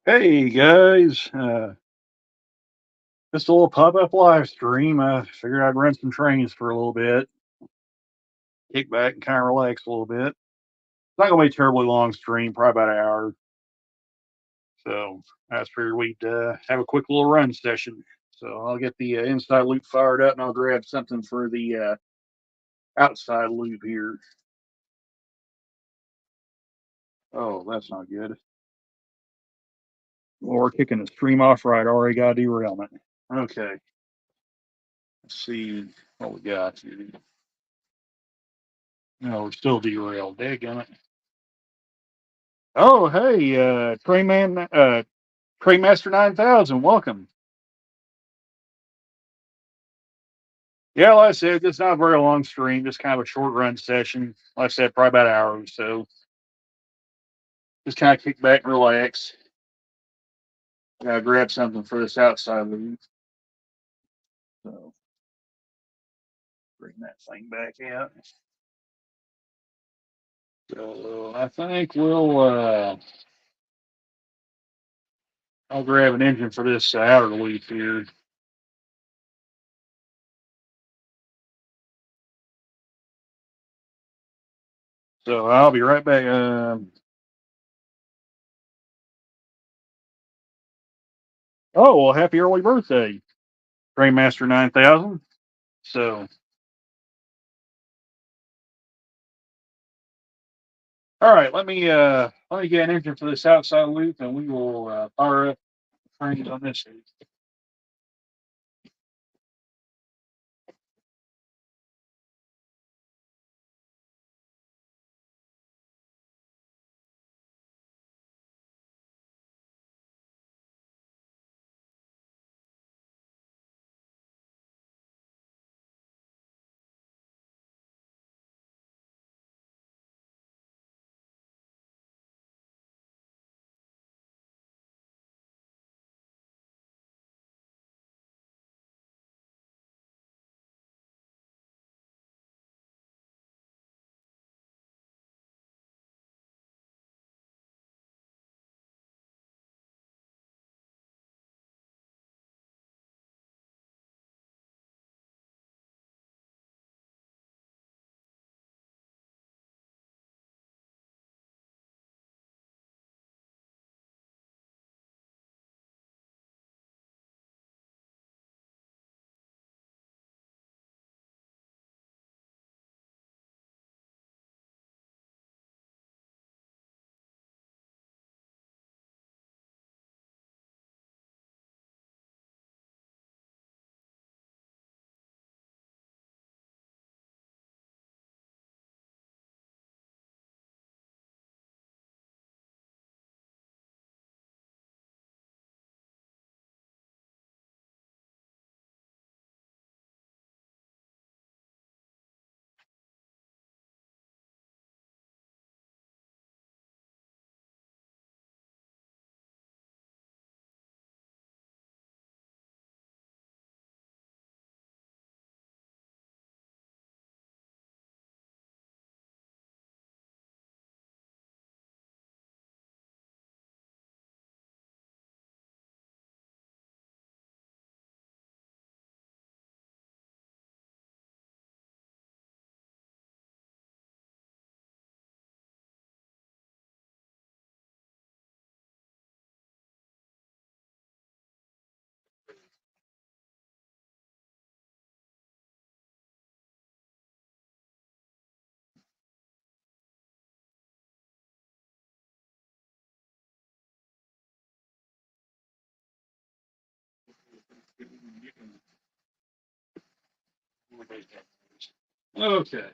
Hey guys, just a little pop-up live stream. I figured I'd run some trains for a little bit, kick back and kind of relax a little bit. It's not gonna be a terribly long stream, probably about an hour. So I just figured we'd have a quick little run session. So I'll get the inside loop fired up and I'll grab something for the outside loop here. Oh, that's not good. Well, we're kicking the stream off right. Already got a derailment. Okay, let's see what we got here. No, we're still derailed. Daggone it. Oh, hey, Trainmaster 9000, welcome. Yeah, like I said, it's not a very long stream, just kind of a short run session. Like I said, probably about an hour or so. Just kind of kick back and relax. Grab something for this outside loop. So bring that thing back out. So I think I'll grab an engine for this outer loop here. So I'll be right back. Oh, well, happy early birthday, Trainmaster 9000. So, all right, let me get an engine for this outside loop, and we will fire up trains on this end. Okay.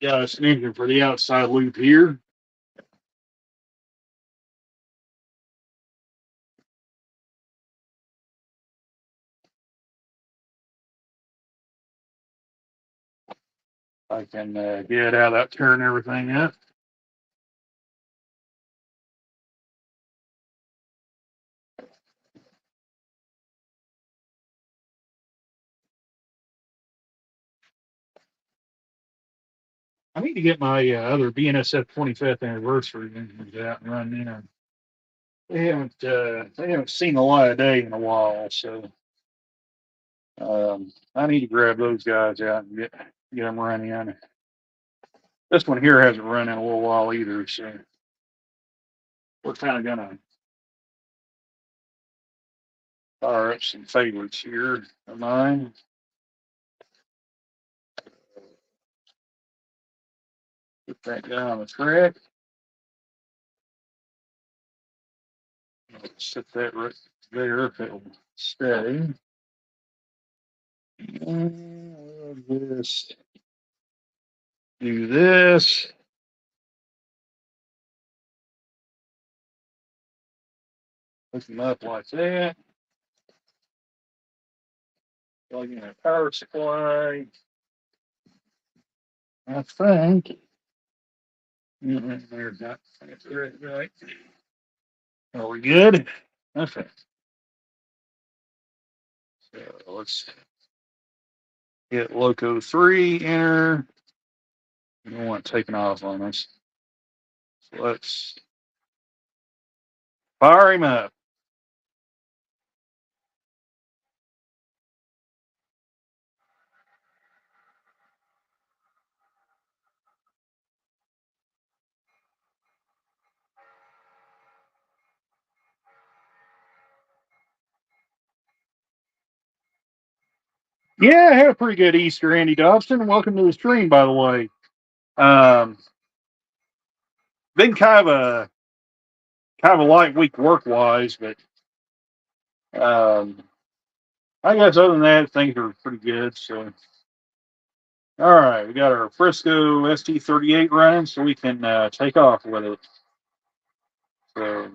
Got us an engine for the outside loop here. I can get out of that tearing everything up. I need to get my other BNSF 25th anniversary engines out and run in. They haven't seen the light of day in a while, so I need to grab those guys out and get them running. This one here hasn't run in a little while either, so we're kind of gonna fire up some favorites here of mine. Put that guy on the track. Set that right there if it'll stay. And we'll just do this. Hook them up like that. Plug in a power supply. I think. There's not. Right. Are we good? Okay. So let's hit Loco 3, enter. We don't want it taking off on us. So let's fire him up. Yeah, I had a pretty good Easter, Andy Dobson. Welcome to the stream, by the way. Been kind of a light week work wise, but I guess other than that, things are pretty good. So, all right, we got our Frisco ST38 running, so we can take off with it. So,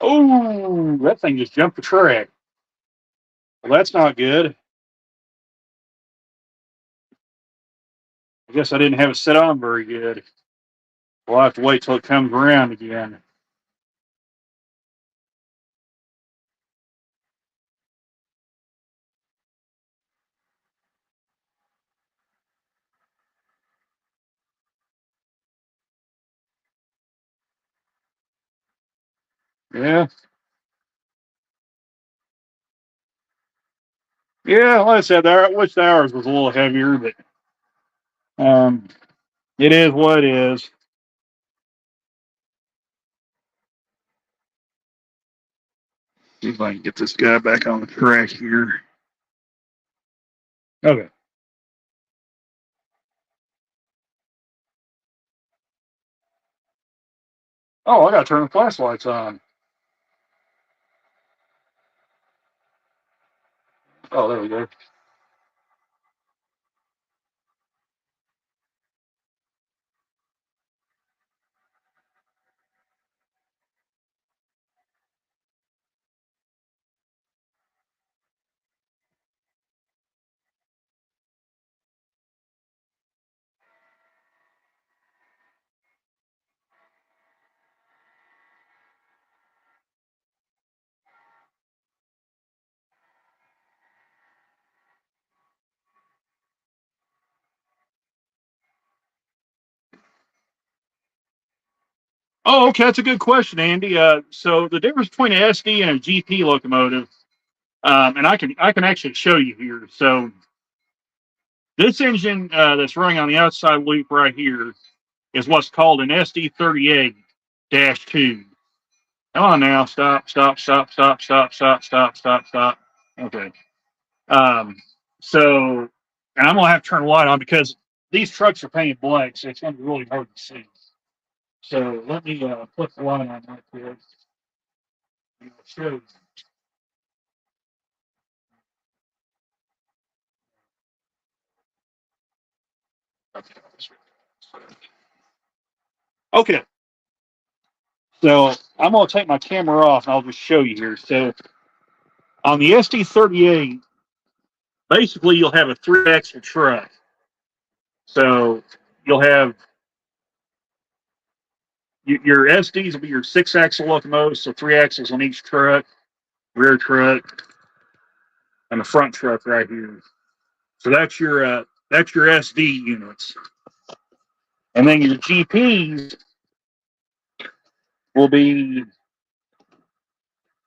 oh, that thing just jumped the track. Well, that's not good. I guess I didn't have it set on very good. We'll have to wait till it comes around again. Yeah. Yeah, like I said, I wish the hours was a little heavier, but um, it is what it is. See if I can get this guy back on the track here. Okay. Oh, I gotta turn the flashlights on. Oh, there we go. Oh, okay, that's a good question, Andy. So the difference between an SD and a GP locomotive, and I can actually show you here. So this engine that's running on the outside loop right here is what's called an SD38-2. Come on now, stop, stop, stop, stop, stop, stop, stop, stop, stop. Okay. So, and I'm gonna have to turn the light on because these trucks are painted black, so it's gonna be really hard to see. So let me put the light on right there. Show. Okay. So I'm going to take my camera off and I'll just show you here. So on the SD38, basically you'll have a 3-axle truck. So you'll have your SDs will be your 6-axle locomotives, so 3 axles on each truck, rear truck, and the front truck right here. So that's your SD units. And then your GPs will be, and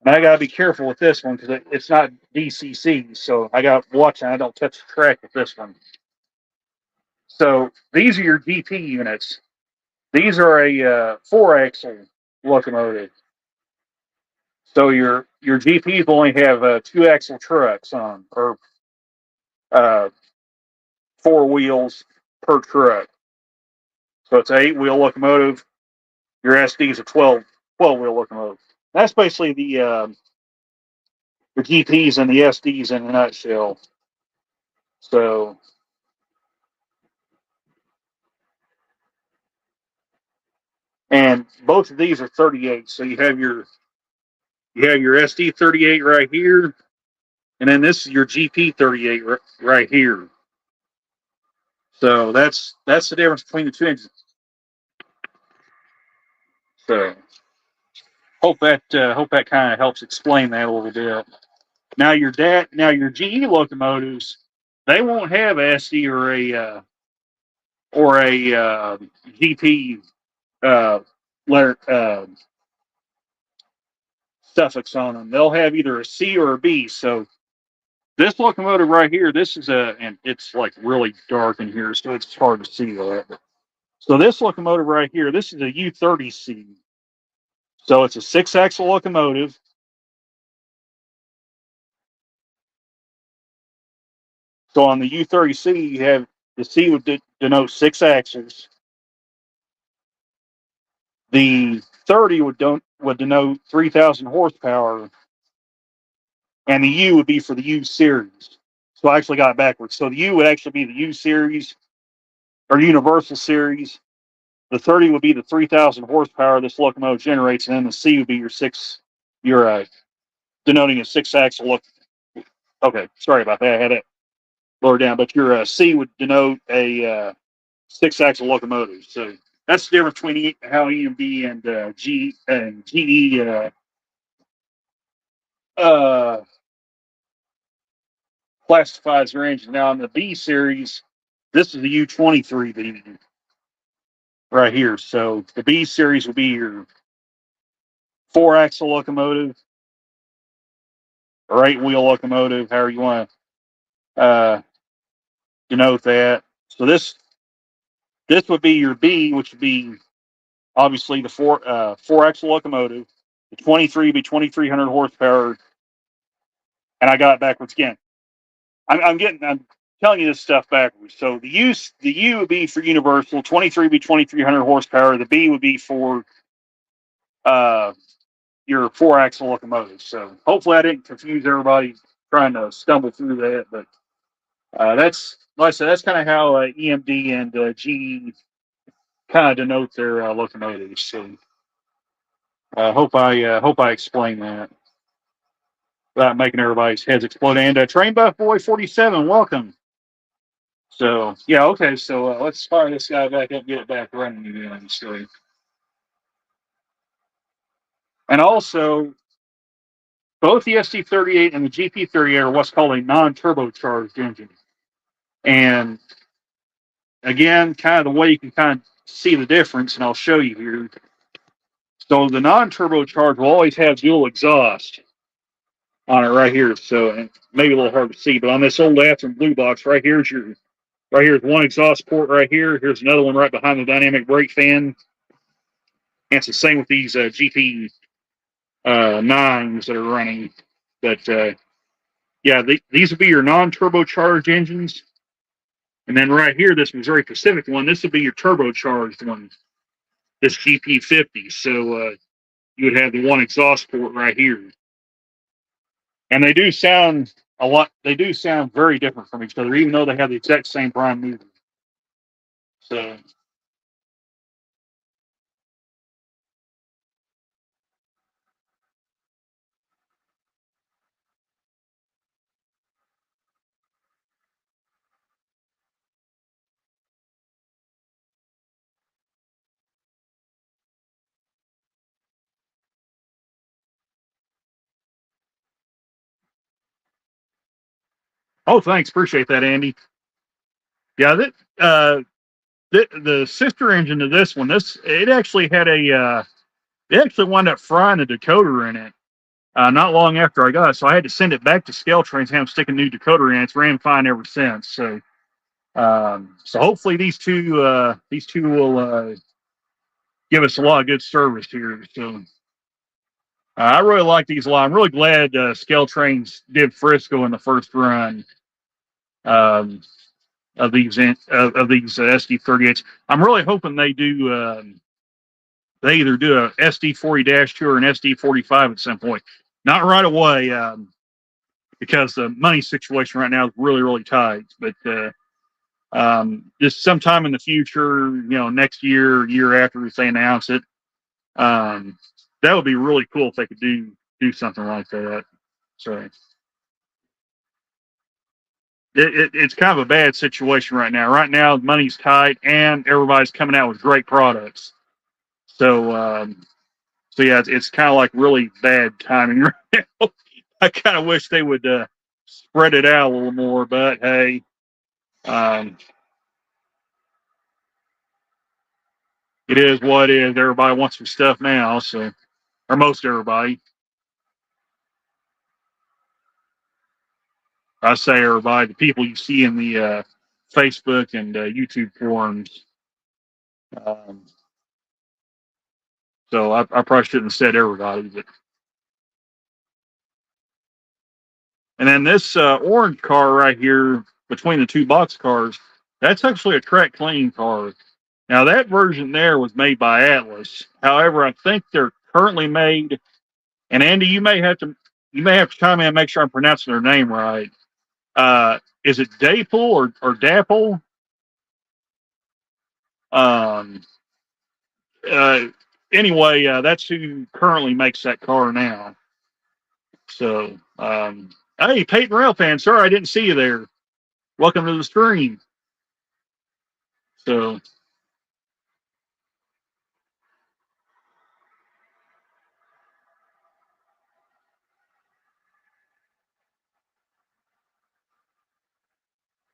I gotta be careful with this one because it's not DCC, so I got watching. I don't touch the track with this one. So these are your GP units. These are a 4-axle locomotive. So your GPs only have 2-axle trucks on, or 4 wheels per truck. So it's an 8-wheel locomotive. Your SD is a 12-wheel locomotive. That's basically the GPs and the SDs in a nutshell. So, and both of these are 38. So you have your SD 38 right here, and then this is your GP 38 right here. So that's the difference between the two engines. So hope that kind of helps explain that a little bit. Now your GE locomotives, they won't have SD or a GP letter suffix on them. They'll have either a C or a B. So this locomotive right here, this is and it's like really dark in here, so it's hard to see that. So this locomotive right here, this is a U30C. So it's a 6-axle locomotive. So on the U30C, you have the C would denote 6 axles. The 30 would denote 3,000 horsepower, and the U would be for the U series. So I actually got it backwards. So the U would actually be the U series or Universal series. The 30 would be the 3,000 horsepower this locomotive generates, and then the C would be your denoting a 6-axle look. Okay, sorry about that. I had it lower down, but your C would denote a 6-axle locomotive. So that's the difference between how EMD and GE classifies their engine. Now on the B series, this is the U23B right here. So the B series will be your 4-axle locomotive or 8-wheel locomotive, however you want to denote that. So this would be your B, which would be obviously the 4-axle locomotive. The 23 be 2,300 horsepower, and I got it backwards again. I'm telling you this stuff backwards. So the U would be for Universal. 23 be 2,300 horsepower. The B would be for your 4-axle locomotive. So hopefully I didn't confuse everybody trying to stumble through that. But that's, like I said, that's kind of how EMD and GE kind of denote their locomotives. So hope I explained that without making everybody's heads explode. And Train Buff Boy 47, welcome. So yeah, okay. So let's fire this guy back up, get it back running again. So, and also both the SD38 and the GP38 are what's called a non-turbocharged engine. And again, kind of the way you can kind of see the difference, and I'll show you here. So the non-turbocharged will always have dual exhaust on it right here. So and maybe a little hard to see, but on this old Athearn blue box right here's one exhaust port right here. Here's another one right behind the dynamic brake fan. And it's the same with these GP 9s that are running. But yeah, these would be your non-turbocharged engines. And then right here, this Missouri Pacific one, this would be your turbocharged one, this GP50. So you would have the one exhaust port right here. And they do sound very different from each other, even though they have the exact same prime mover. So Oh, thanks. Appreciate that, Andy. Yeah, the sister engine to this one, it actually had it actually wound up frying a decoder in it not long after I got it. So I had to send it back to Scale Trains, have them stick a new decoder in. It's ran fine ever since. So hopefully these two will give us a lot of good service here. So I really like these a lot. I'm really glad Scale Trains did Frisco in the first run um, of these SD38s. I'm really hoping they do. They either do a SD40-2 or an SD45 at some point. Not right away, because the money situation right now is really, really tight. But just sometime in the future, next year after if they announce it, that would be really cool if they could do something like that. So it's kind of a bad situation right now. Right now, money's tight and everybody's coming out with great products. So yeah, it's kind of like really bad timing right now. I kind of wish they would spread it out a little more, but hey, it is what it is. Everybody wants their stuff now, so, or most everybody. I say everybody, the people you see in the Facebook and YouTube forums. So I probably shouldn't have said everybody, but. And then this orange car right here between the two box cars, that's actually a track clean car. Now that version there was made by Atlas. However, I think they're currently made. And Andy, you may have to chime in and make sure I'm pronouncing their name right. Is it Dapple or Dapple? Um, anyway, that's who currently makes that car now. So, hey, Peyton Rail fan, sorry I didn't see you there. Welcome to the stream. So,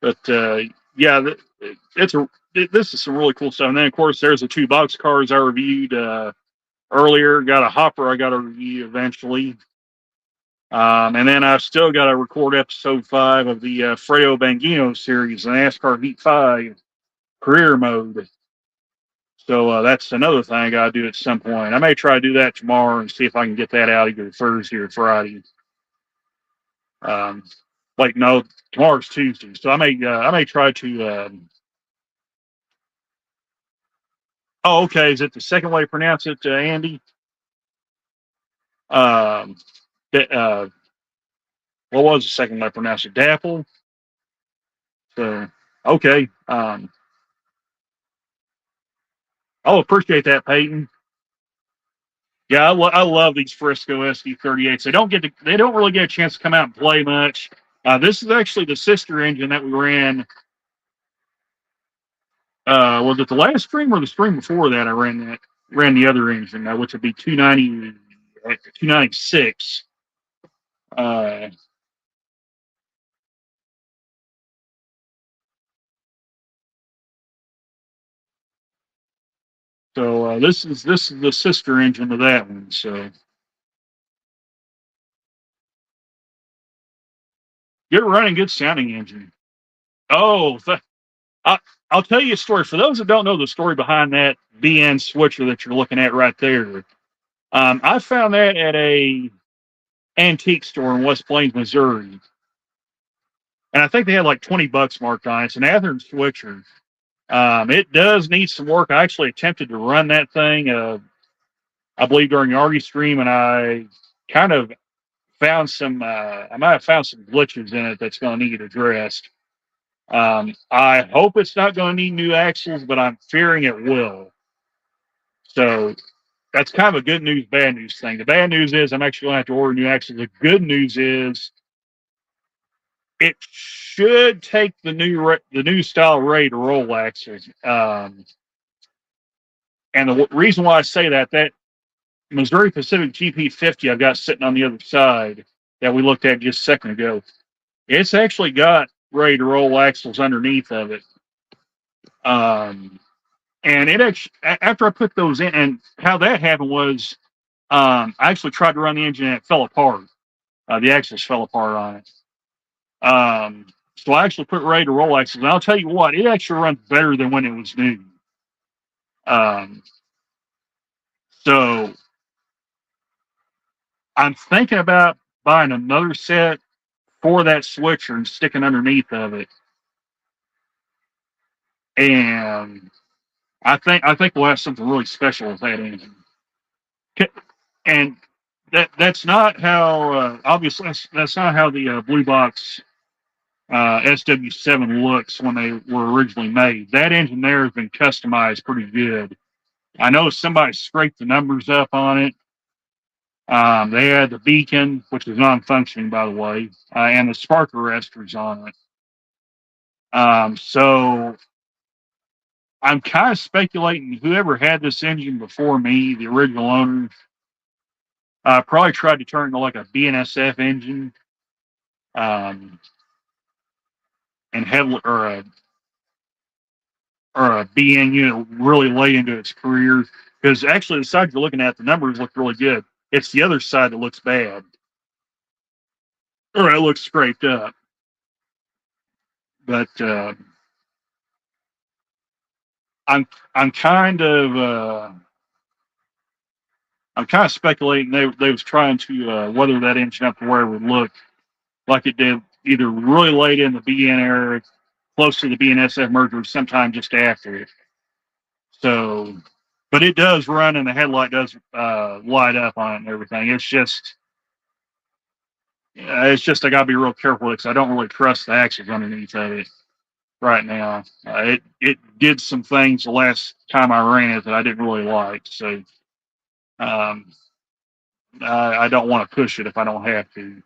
but yeah, this is some really cool stuff. And then of course there's the two box cars I reviewed earlier. Got a hopper I got to review eventually. And then I've still got to record episode 5 of the Fredo Bangino series, the NASCAR Heat 5 career mode. So that's another thing I got to do at some point. I may try to do that tomorrow and see if I can get that out either Thursday or Friday. Like no, tomorrow's Tuesday, so I may try to. Oh, okay. Is it the second way to pronounce it, Andy? What was the second way to pronounce it? Dapple. So okay. I'll appreciate that, Peyton. Yeah, I love these Frisco SD38s. They don't really get a chance to come out and play much. This is actually the sister engine that we ran. Was it the last stream or the stream before that? I ran the other engine, which would be 296. So this is the sister engine of that one. So good running, good sounding engine. Oh, I'll tell you a story. For those that don't know the story behind that BN switcher that you're looking at right there, I found that at a antique store in West Plains, Missouri, and I think they had like $20 marked on it. It's an Athearn switcher. It does need some work. I actually attempted to run that thing, I believe during the Argy stream, and I kind of found I might have found some glitches in it that's going to need addressed. I hope it's not going to need new axles, but I'm fearing it will. So that's kind of a good news, bad news thing. The bad news is I'm actually going to have to order new axles. The good news is it should take the new style ready to roll axles. And the reason why I say that Missouri Pacific GP50 I've got sitting on the other side that we looked at just a second ago, it's actually got ready to roll axles underneath of it. And it actually, after I put those in, and how that happened was, I actually tried to run the engine and it fell apart. The axles fell apart on it. So I actually put ready to roll axles. And I'll tell you what, it actually runs better than when it was new. So I'm thinking about buying another set for that switcher and sticking underneath of it. And I think we'll have something really special with that engine. And that's not how obviously that's not how the Blue Box SW7 looks when they were originally made. That engine there has been customized pretty good. I know somebody scraped the numbers up on it. They had the beacon, which is non-functioning, by the way, and the spark arresters on it. So I'm kind of speculating whoever had this engine before me, the original owner, probably tried to turn it into like a BNSF engine, and have or a BN unit really late into its career. Because actually, the side you're looking at, the numbers look really good. It's the other side that looks bad, or it looks scraped up. But I'm kind of speculating they was trying to weather that engine up to where it would look like it did either really late in the BN era, close to the BNSF merger, sometime just after it. So, but it does run, and the headlight does light up on it and everything. It's just I gotta be real careful because I don't really trust the axles underneath of it right now. It did some things the last time I ran it that I didn't really like. So I don't want to push it if I don't have to.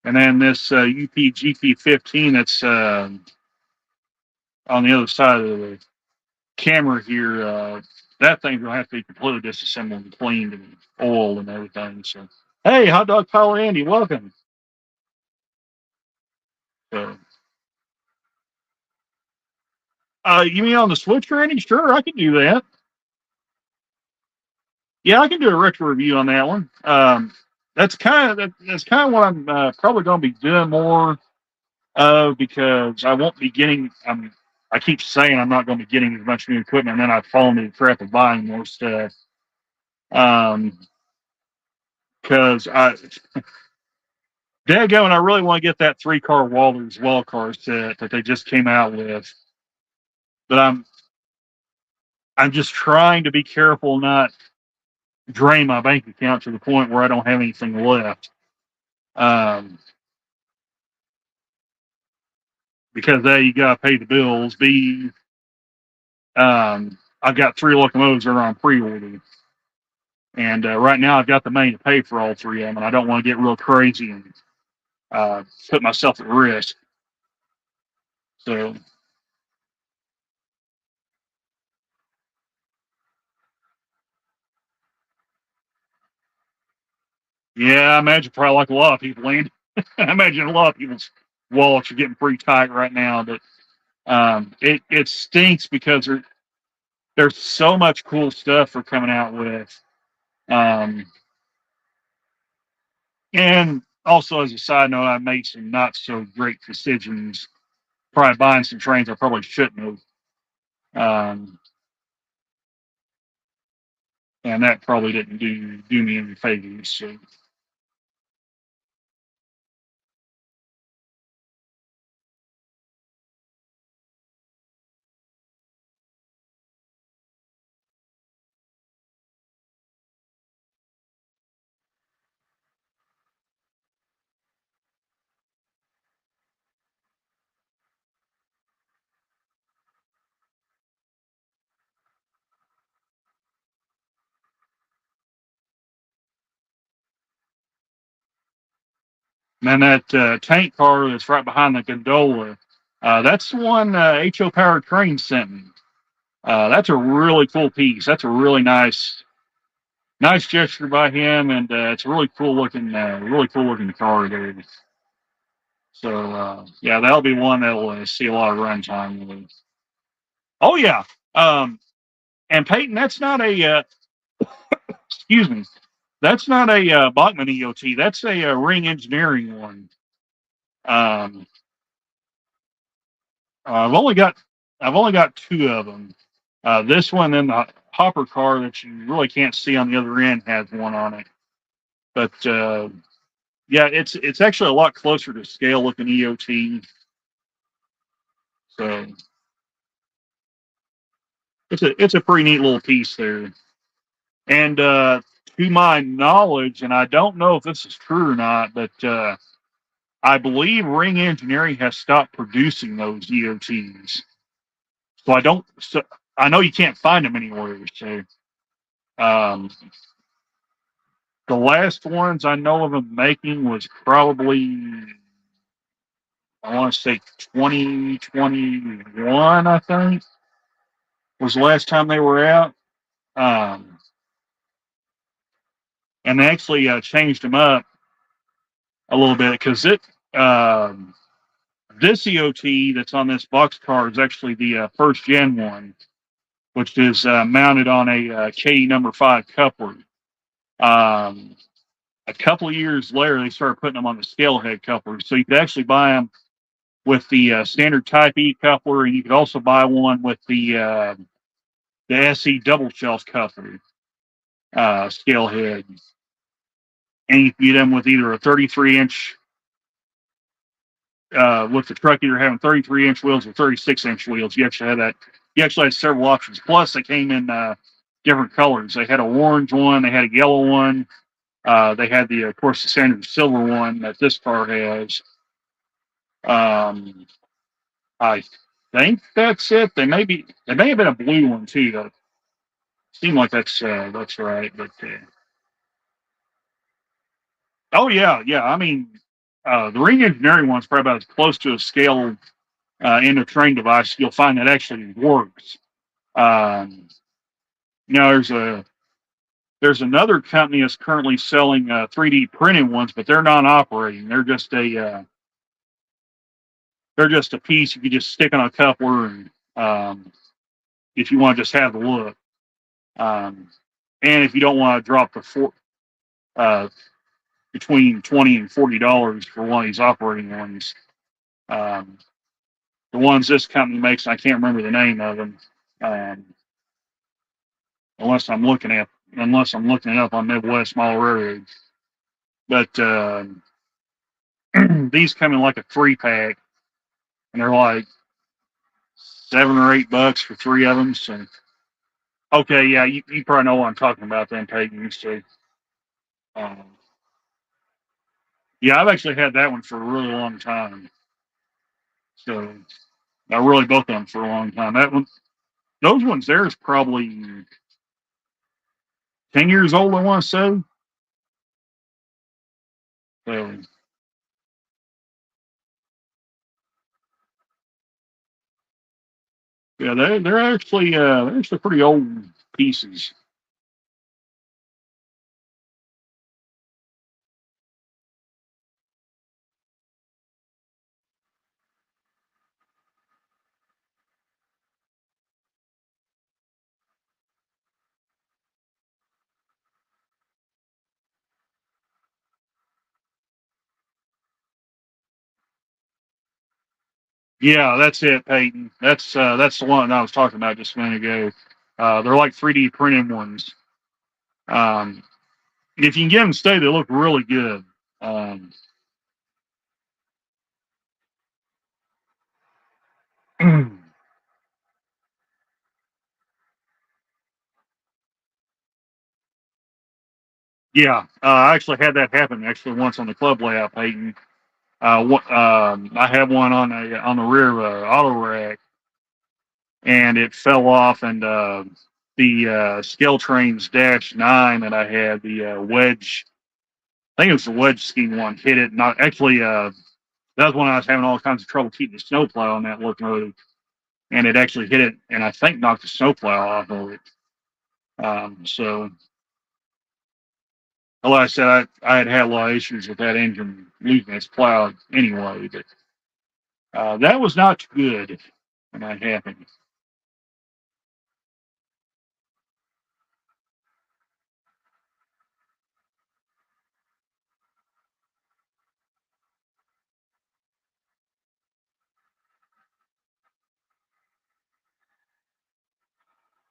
And then this UP GP15 that's on the other side of the camera here, that thing's gonna have to be completely disassembled and cleaned and oiled and everything. So, hey, Hot Dog Pilot Andy, welcome. So, you mean on the switcher, Andy? Sure, I can do that. Yeah, I can do a retro review on that one. That's kind of what I'm probably going to be doing more of, because I won't be getting. I keep saying I'm not going to be getting as much new equipment, and then I fall into the trap of buying more stuff. Because daggone, I really want to get that 3-car Walters well car set that they just came out with. But I'm just trying to be careful not drain my bank account to the point where I don't have anything left. Because A, you gotta pay the bills. B, I've got 3 locomotives that are on pre-order, and right now I've got the money to pay for all 3 of them, and I don't want to get real crazy and put myself at risk. So, yeah, I imagine probably like a lot of people, Andy. I imagine a lot of people's wallets are getting pretty tight right now, but it stinks because there's so much cool stuff we're coming out with. And also, as a side note, I made some not so great decisions, probably buying some trains I probably shouldn't have. And that probably didn't do me any favors. So. And then that tank car that's right behind the gondola, that's the one HO Powered Train sent me. That's a really cool piece. That's a really nice nice gesture by him, and it's a really cool looking car, dude. So yeah, that'll be one that'll see a lot of run time with. Oh yeah, and Peyton, that's not a excuse me, that's not a Bachman EOT. That's a Ring Engineering one. Um, I've only got two of them. This one and the hopper car that you really can't see on the other end has one on it. But yeah, it's actually a lot closer to scale looking EOT. So it's a pretty neat little piece there. And to my knowledge, and I don't know if this is true or not, but I believe Ring Engineering has stopped producing those EOTs. So I know you can't find them anywhere. So um, the last ones I know of them making was probably, I want to say 2021, I think, was the last time they were out. Um, and they actually changed them up a little bit because um, this EOT that's on this box car is actually the first gen one, which is mounted on a KD number 5 coupler. Um, a couple of years later, they started putting them on the scale head coupler, so you could actually buy them with the standard Type E coupler, and you could also buy one with the SE double shelf coupler scale head, and you can get them with either a 33-inch with the truck either having 33-inch wheels or 36-inch wheels. You actually had that. You actually had several options. Plus, they came in different colors. They had a orange one. They had a yellow one. They had of course, the standard silver one that this car has. I think that's it. They may have been a blue one too. Though. Seemed like that's right. But oh yeah, yeah. I mean, the Ring Engineering one's probably about as close to a scale end of train device you'll find that actually works. Um, there's another company that's currently selling 3D printed ones, but they're non-operating. They're just a piece you can just stick on a coupler, and if you want to just have the look, um, and if you don't want to drop uh, between $20 and $40 for one of these operating ones, um, the ones this company makes, I can't remember the name of them, um, unless I'm looking it up on Midwest Mall Railroad. But these come in like a 3-pack, and they're like $7 or $8 for 3 of them. So, okay, yeah, you probably know what I'm talking about then, Peyton. So, um, yeah, I've actually had that one for a really long time. So, I really both of them for a long time. Those ones there is probably 10 years old, I want to say. So, yeah, they're actually pretty old pieces. Yeah, that's it, Peyton. That's the one I was talking about just a minute ago. They're like 3D printed ones. Um, if you can get them to stay, they look really good. Um, yeah, I actually had that happen actually once on the club layout, Peyton. I had one on the rear of an auto rack, and it fell off, and the Scale Trains Dash 9 that I had, the wedge, I think it was the wedge scheme one, hit it. Not actually, that was when I was having all kinds of trouble keeping the snowplow on that locomotive, and it actually hit it, and I think knocked the snowplow off of it. So Like I said, I had a lot of issues with that engine losing its plow anyway, but that was not good when that happened.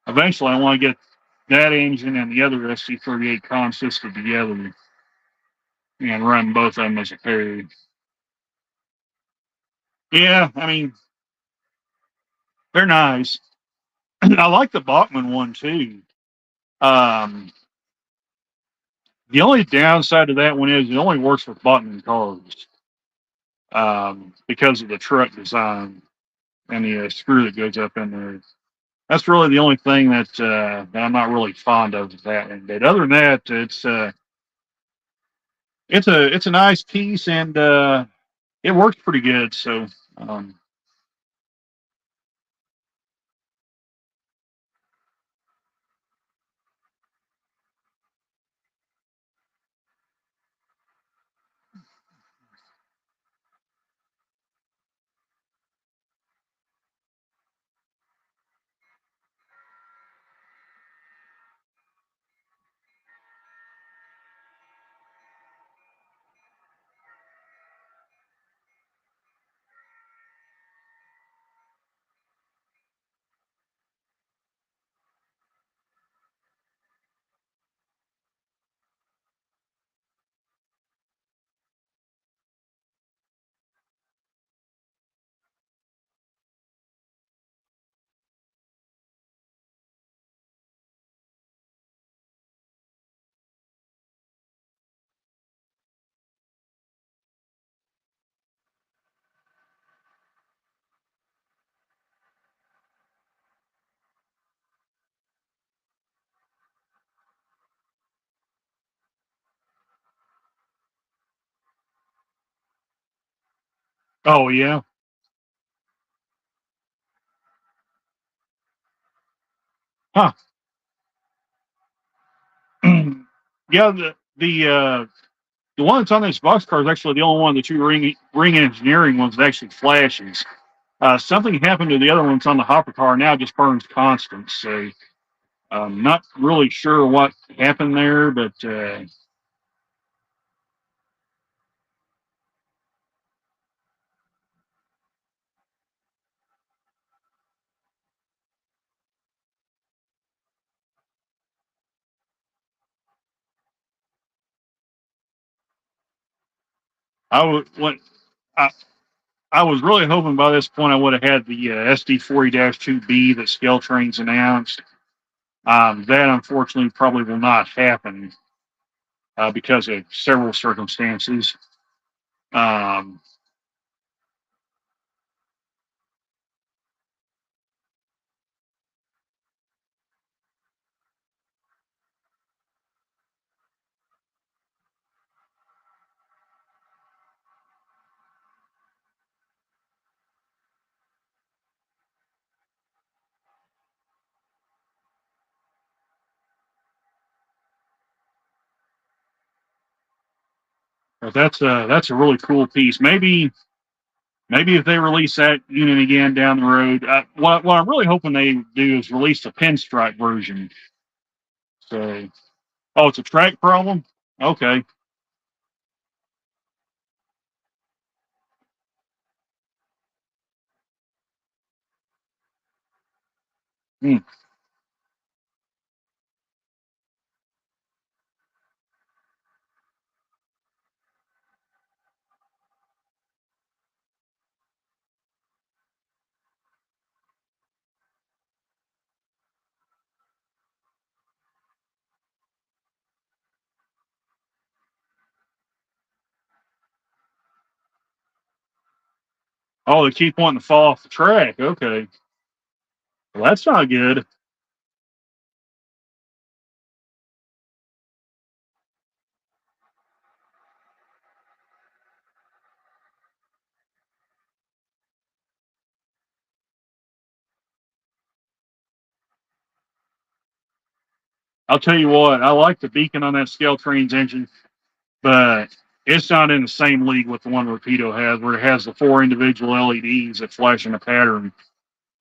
Eventually, I want to get that engine and the other SC38 consisted together and run both of them as a pair. Yeah, I mean, they're nice. I like the Bachmann one too. Um, the only downside to that one is it only works with Bachmann cars because of the truck design and the screw that goes up in there. That's really the only thing that I'm not really fond of with that one. But other than that, it's a nice piece and it works pretty good. So um, oh yeah, huh? Yeah, the one that's on this box car is actually the only one of the two ring engineering ones that actually flashes. Something happened to the other ones on the hopper car. Now it just burns constant. So I'm not really sure what happened there, but I would what I, I was really hoping by this point I would have had the SD40-2B that Scale Trains announced. That unfortunately probably will not happen because of several circumstances. Um, but that's a really cool piece. Maybe if they release that unit again down the road, what I'm really hoping they do is release the pinstripe version. So, oh, it's a track problem. Okay. Hmm. Oh, they keep wanting to fall off the track. Okay. Well, that's not good. I'll tell you what, I like the beacon on that Scale Trains engine, but it's not in the same league with the one Rapido has, where it has the 4 individual LEDs that flash in a pattern.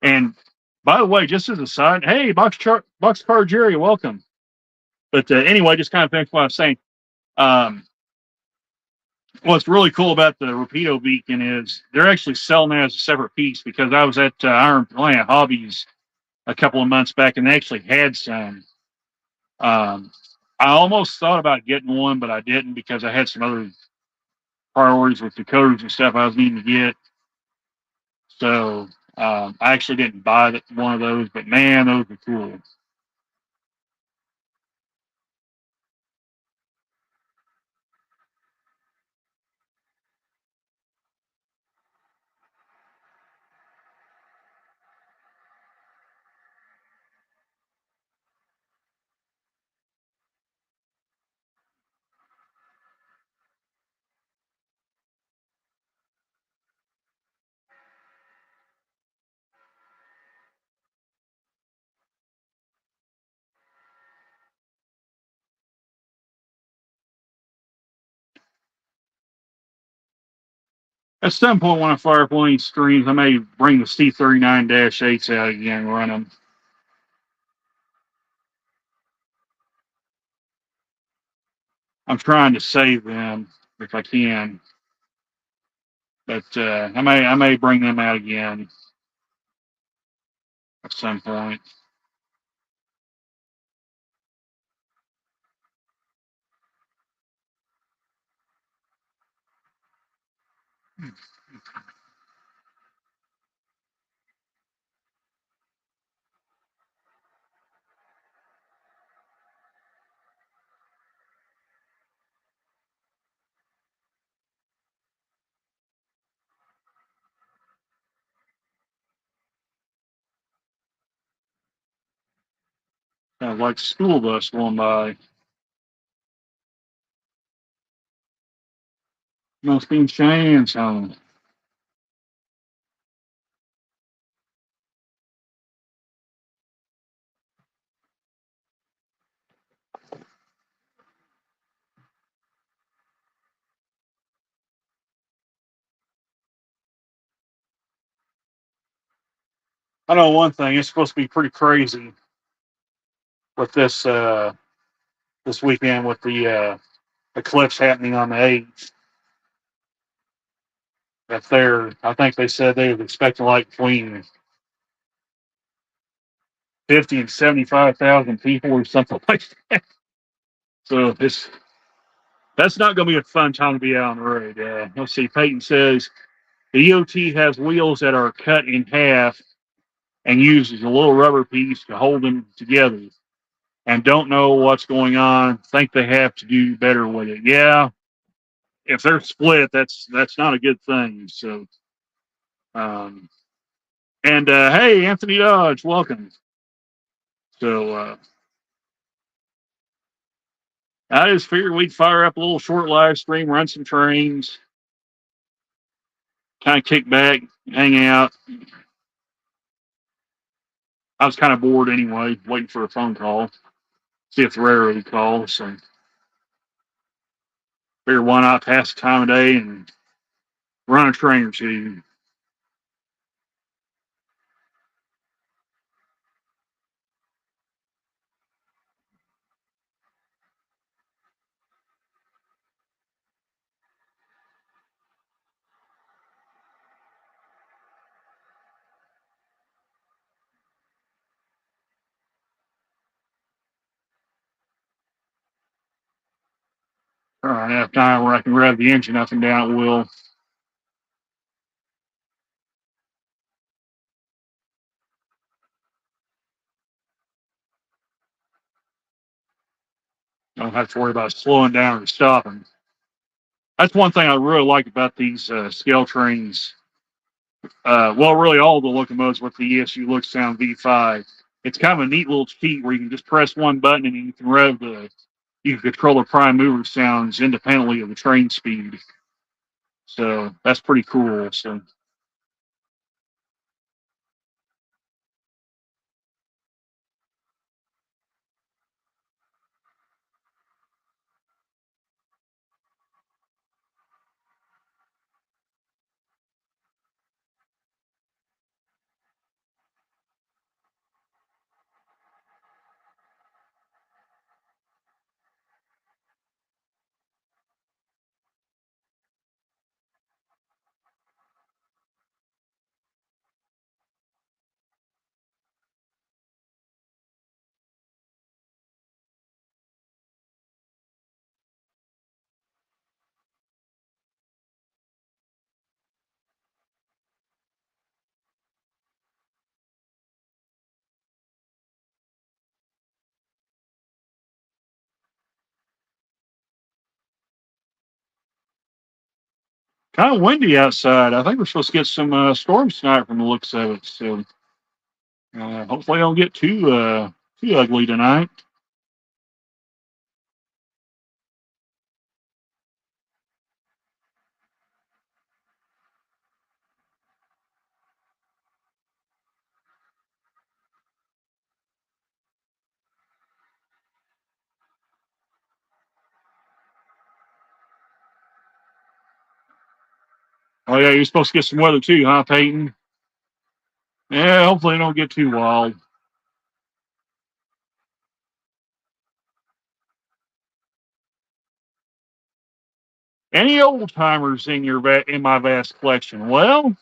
And by the way, just as a side, hey, Boxcar Jerry, welcome. But anyway, just kind of finish what I was saying. What's really cool about the Rapido beacon is they're actually selling that as a separate piece, because I was at Iron Planet Hobbies a couple of months back and they actually had some. I almost thought about getting one, but I didn't because I had some other priorities with decoders and stuff I was needing to get. So I actually didn't buy one of those, but man, those are cool. At some point when I fire up one of these streams, I may bring the C39-8s out again and run them. I'm trying to save them if I can, but I may bring them out again at some point. Sounds like a school bus going by. Must be Cheyenne's home. I know one thing. It's supposed to be pretty crazy with this weekend with the eclipse happening on the 8th. I think they said they were expecting like between 50 and 75,000 people or something like that. So that's not going to be a fun time to be out on the road. Let's see. Peyton says the EOT has wheels that are cut in half and uses a little rubber piece to hold them together, and don't know what's going on. Think they have to do better with it. Yeah, if they're split, that's not a good thing. So, um, and hey, Anthony Dodge, welcome. So I just figured we'd fire up a little short live stream, run some trains, kind of kick back, hang out. I was kind of bored anyway, waiting for a phone call, see if the railroad calls. So figure why not pass the time of day and run a train or two. All right, enough time where I can rev the engine up and down at will. Don't have to worry about slowing down or stopping. That's one thing I really like about these scale trains. Well, really all the locomotives with the ESU Looksound V5. It's kind of a neat little cheat where you can just press one button and you can you can control the prime mover sounds independently of the train speed. So that's pretty cool. So kind of windy outside. I think we're supposed to get some storms tonight from the looks of it. So hopefully, it don't get too ugly tonight. Oh yeah, you're supposed to get some weather too, huh, Peyton? Yeah, hopefully it don't get too wild. Any old timers in in my vast collection? Well,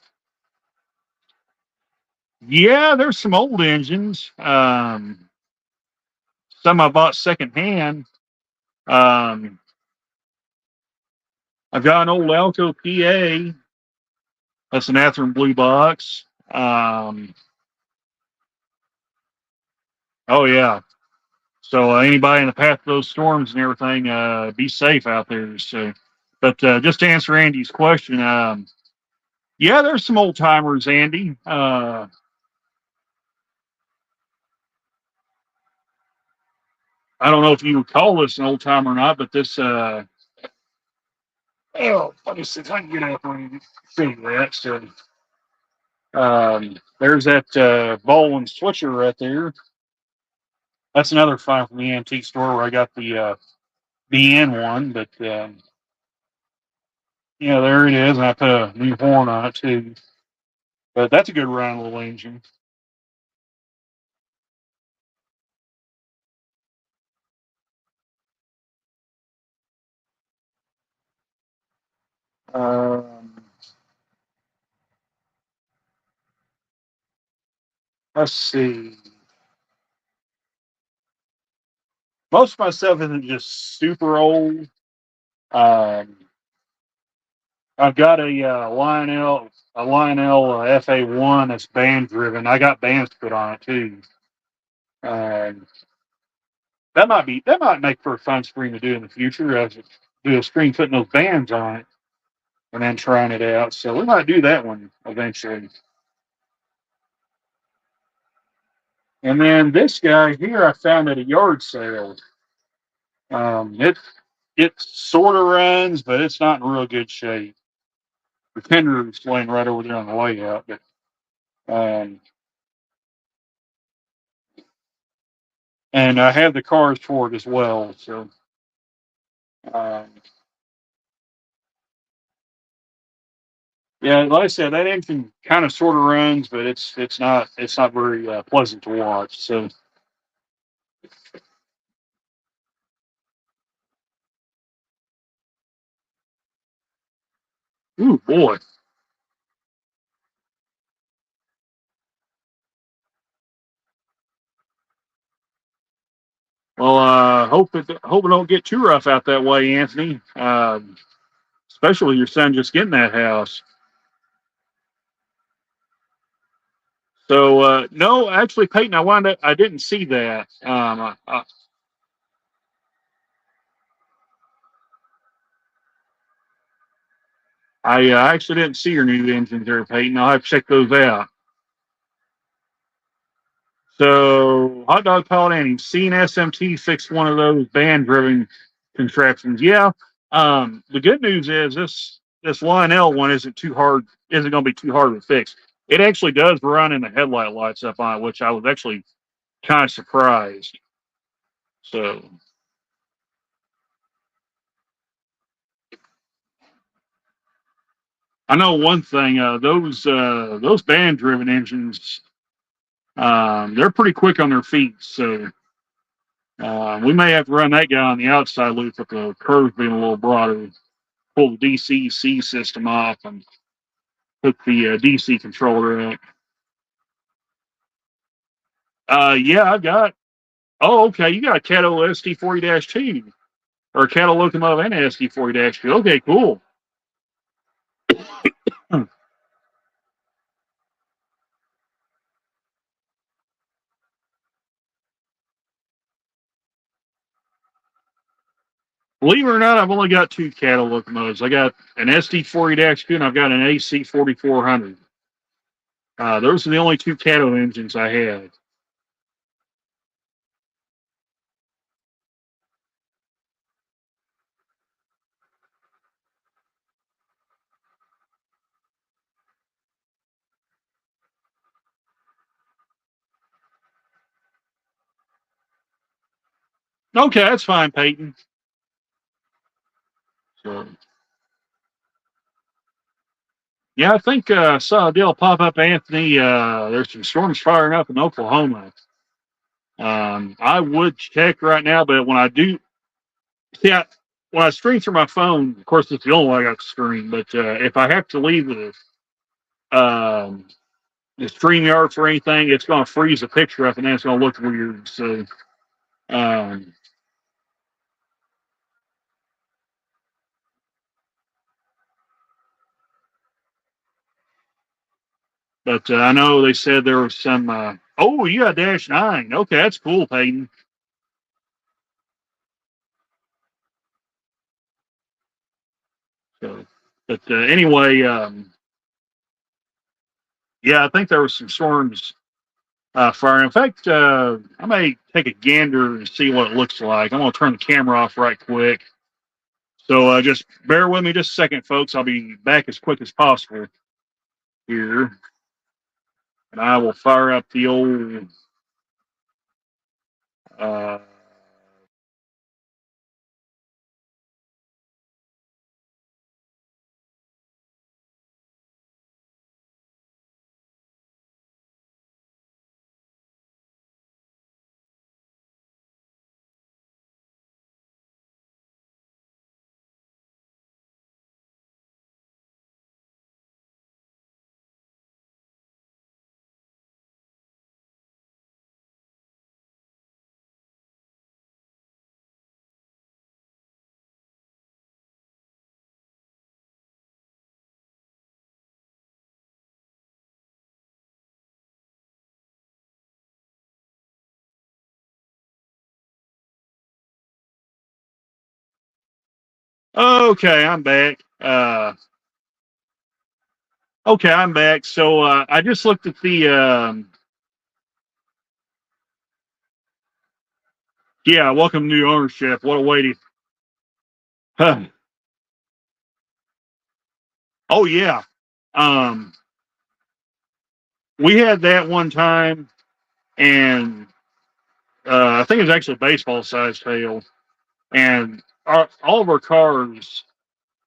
yeah, there's some old engines. Some I bought secondhand. Um, I've got an old Alco PA. That's an Athearn Blue Box. Oh yeah. So anybody in the path of those storms and everything, be safe out there. So, but just to answer Andy's question, yeah, there's some old timers, Andy. I don't know if you would call this an old timer or not, but this, oh, let me see if I can get up and see that. So, there's that ball and switcher right there. That's another find from the antique store where I got the BN one, but yeah, there it is, and I put a new horn on it too. But that's a good round little engine. Um, let's see. Most of my stuff isn't just super old. Um, I've got a Lionel FA1 that's band driven. I got bands to put on it too. Um, that might make for a fun screen to do in the future. As do a screen putting those bands on it and then trying it out. So we might do that one eventually. And then this guy here, I found at a yard sale. It sort of runs, but it's not in real good shape. The tender is laying right over there on the layout, but um, and I have the cars for it as well. So um, yeah, like I said, that engine kind of sort of runs, but it's not very pleasant to watch. So ooh boy. Well, hope it don't get too rough out that way, Anthony. Especially with your son just getting that house. So no, actually, Peyton, I didn't see that. I actually didn't see your new engines there, Peyton. I'll have to check those out. So, Hot Dog Pilot Annie, seen SMT fix one of those band driven contraptions. Yeah. The good news is this Lionel one isn't going to be too hard to fix. It actually does run and the headlight lights up on it, which I was actually kind of surprised. So, I know one thing, those band driven engines, they're pretty quick on their feet. So, we may have to run that guy on the outside loop with the curves being a little broader, pull the DCC system off and hook the DC controller up. Yeah, I've got. Oh, okay. You got a Cato SD40-2 or a Cato locomotive and SD40-2. Okay, cool. Believe it or not, I've only got two cattle locomotives. I got an SD40-2 and I've got an AC4400. Those are the only two cattle engines I have. Okay, that's fine, Peyton. So, yeah, I think I saw a deal pop up, Anthony. There's some storms firing up in Oklahoma. I would check right now, but when I do, yeah, when I stream through my phone, of course, it's the only way I got to stream. But if I have to leave the StreamYard for anything, it's going to freeze the picture up and then it's going to look weird. So, um, but I know they said there was some. Oh, you got Dash 9. Okay, that's cool, Peyton. So, but anyway, yeah, I think there was some storms fire. In fact, I may take a gander and see what it looks like. I'm going to turn the camera off right quick. So just bear with me just a second, folks. I'll be back as quick as possible here. And I will fire up the old. Uh, okay, I'm back. Okay, I'm back. So I just looked at the. Yeah, welcome to new ownership. What a way to. Huh. Oh yeah. Um, we had that one time, and I think it was actually a baseball sized hail, and all of our cars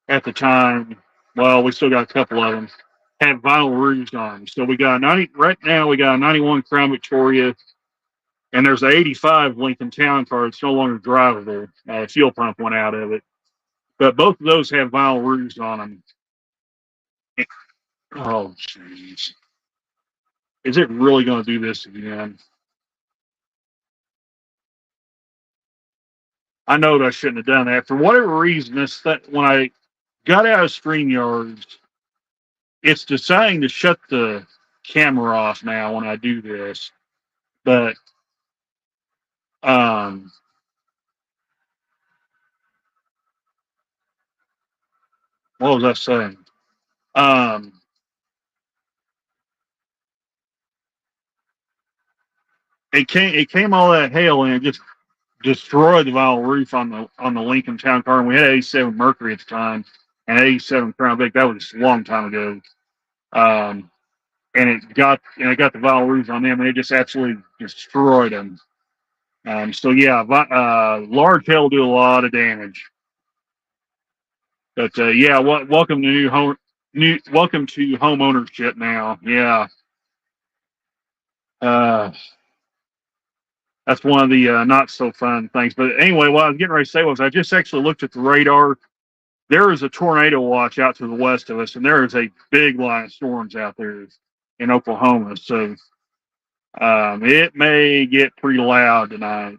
at the time. Well, we still got a couple of them had vinyl roofs on them. So we got 90 right now. We got a 91 Crown Victoria, and there's an 85 Lincoln Town Car. It's no longer drivable. Fuel pump went out of it, but both of those have vinyl roofs on them. Oh, jeez. Is it really going to do this again? I know that I shouldn't have done that. For whatever reason, this that when I got out of StreamYards, it's deciding to shut the camera off now when I do this. But um, what was I saying? Um, it came all that hail and it just destroyed the vinyl roof on the Lincoln Town Car. And we had 87 Mercury at the time and 87 Crown Vic. That was a long time ago. Um, and it got the vinyl roofs on them and it just absolutely destroyed them. So yeah, large hail do a lot of damage. But yeah, welcome to welcome to home ownership now. Yeah, uh, that's one of the not so fun things. But anyway, what I was getting ready to say was I just actually looked at the radar. There is a tornado watch out to the west of us, and there is a big line of storms out there in Oklahoma. So it may get pretty loud tonight.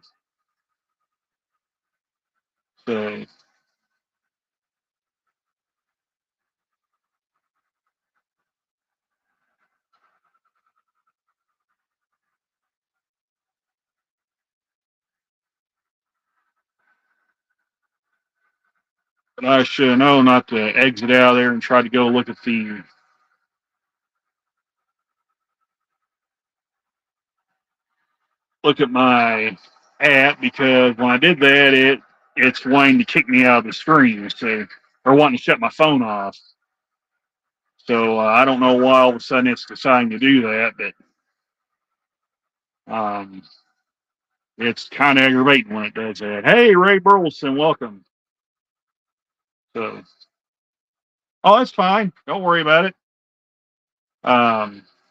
So But I should know not to exit out of there and try to go look at my app, because when I did that, it's wanting to kick me out of the stream, so, or wanting to shut my phone off. So I don't know why all of a sudden it's deciding to do that, but it's kind of aggravating when it does that. Hey, Ray Burleson, welcome. So, oh, that's fine. Don't worry about it.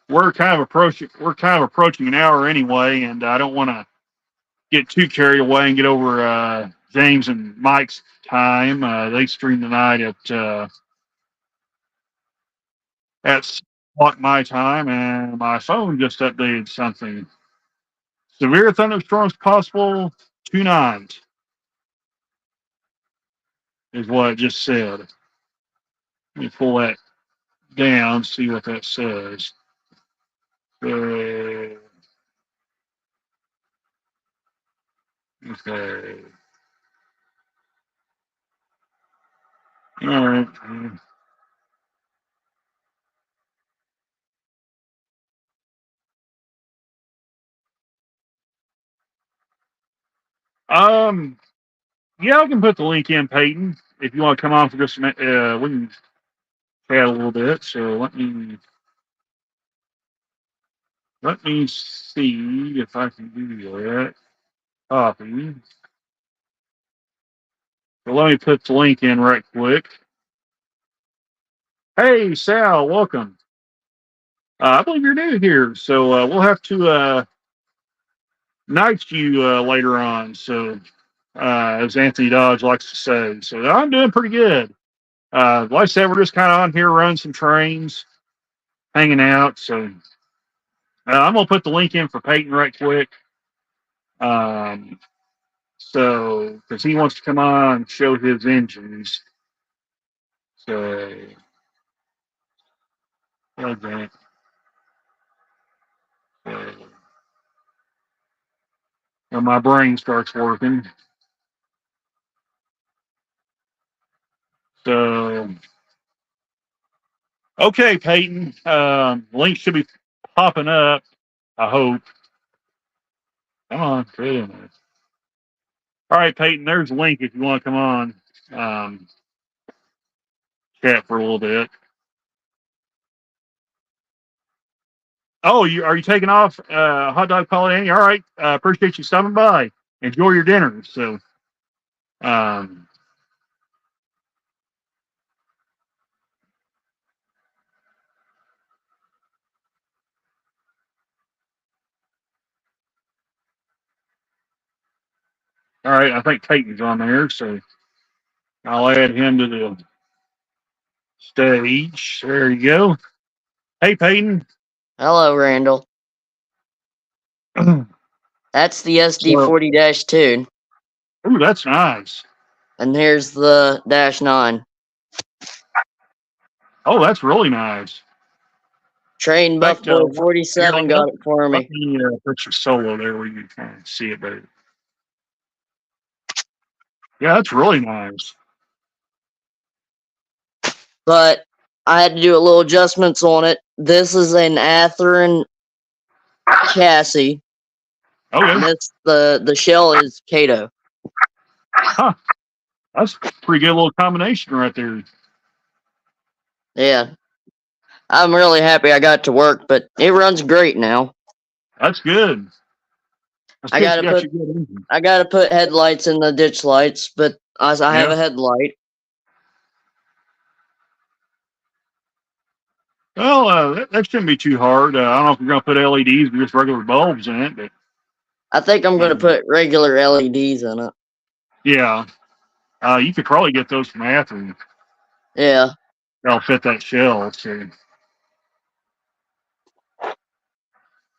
We're kind of approaching an hour anyway, and I don't want to get too carried away and get over James and Mike's time. They stream tonight at my time, and my phone just updated something. Severe thunderstorms possible tonight is what it just said. Let me pull that down, see what that says. Okay. All right. Yeah, I can put the link in, Peyton, if you want to come on for just a minute. We can chat a little bit. So let me see if I can do that. Copy. So let me put the link in right quick. Hey, Sal, welcome. I believe you're new here, so we'll have to night you later on. So, as Anthony Dodge likes to say, so I'm doing pretty good. Like I said, we're just kind of on here running some trains, hanging out. So I'm gonna put the link in for Peyton right quick. So because he wants to come on and show his engines. So okay. And my brain starts working. So okay, Peyton. Link should be popping up. I hope. Come on, get in there. All right, Peyton. There's a link if you want to come on. Chat for a little bit. Oh, are you taking off? Hot dog Polynesian. All right. Appreciate you stopping by. Enjoy your dinner. So, um, all right. I think Peyton's on there, so I'll add him to the stage. There you go. Hey, Peyton. Hello, Randall. That's the SD40-2. Ooh, that's nice. And here's the -9. Oh, that's really nice. Train Buff Boy 47 got it for me. Let me put your solo there where you can kind of see it better. Yeah, that's really nice. But I had to do a little adjustments on it. This is an Athearn chassis. Okay. And the shell is Kato. Huh. That's a pretty good little combination right there. Yeah. I'm really happy I got to work, but it runs great now. That's good. I gotta put headlights in the ditch lights, but I have a headlight. Well, that shouldn't be too hard. I don't know if you're going to put LEDs or just regular bulbs in it, but I think I'm going to put regular LEDs in it. Yeah. You could probably get those from Athearn. Yeah. They'll fit that shell. So.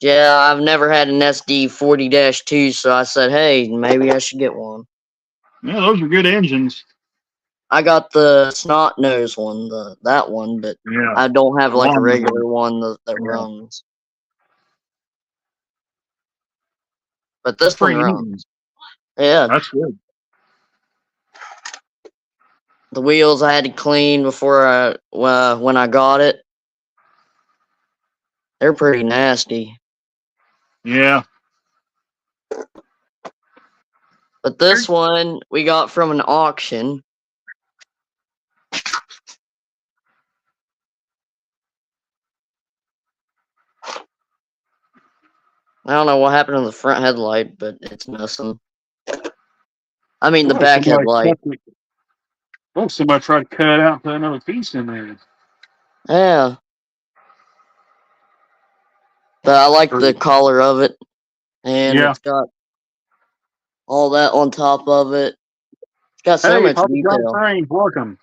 Yeah, I've never had an SD40-2, so I said, hey, maybe I should get one. Yeah, those are good engines. I got the snot nose one, that one, but yeah. I don't have like a regular one that runs. But this one runs. Yeah. That's good. The wheels I had to clean before when I got it. They're pretty nasty. Yeah. But this one we got from an auction. I don't know what happened to the front headlight, but it's missing. I mean, the back headlight. Somebody tried to cut it out and put another piece in there. Yeah. But I like the color of it. And Yeah. it's got all that on top of it. It's got so much detail. Trains, welcome.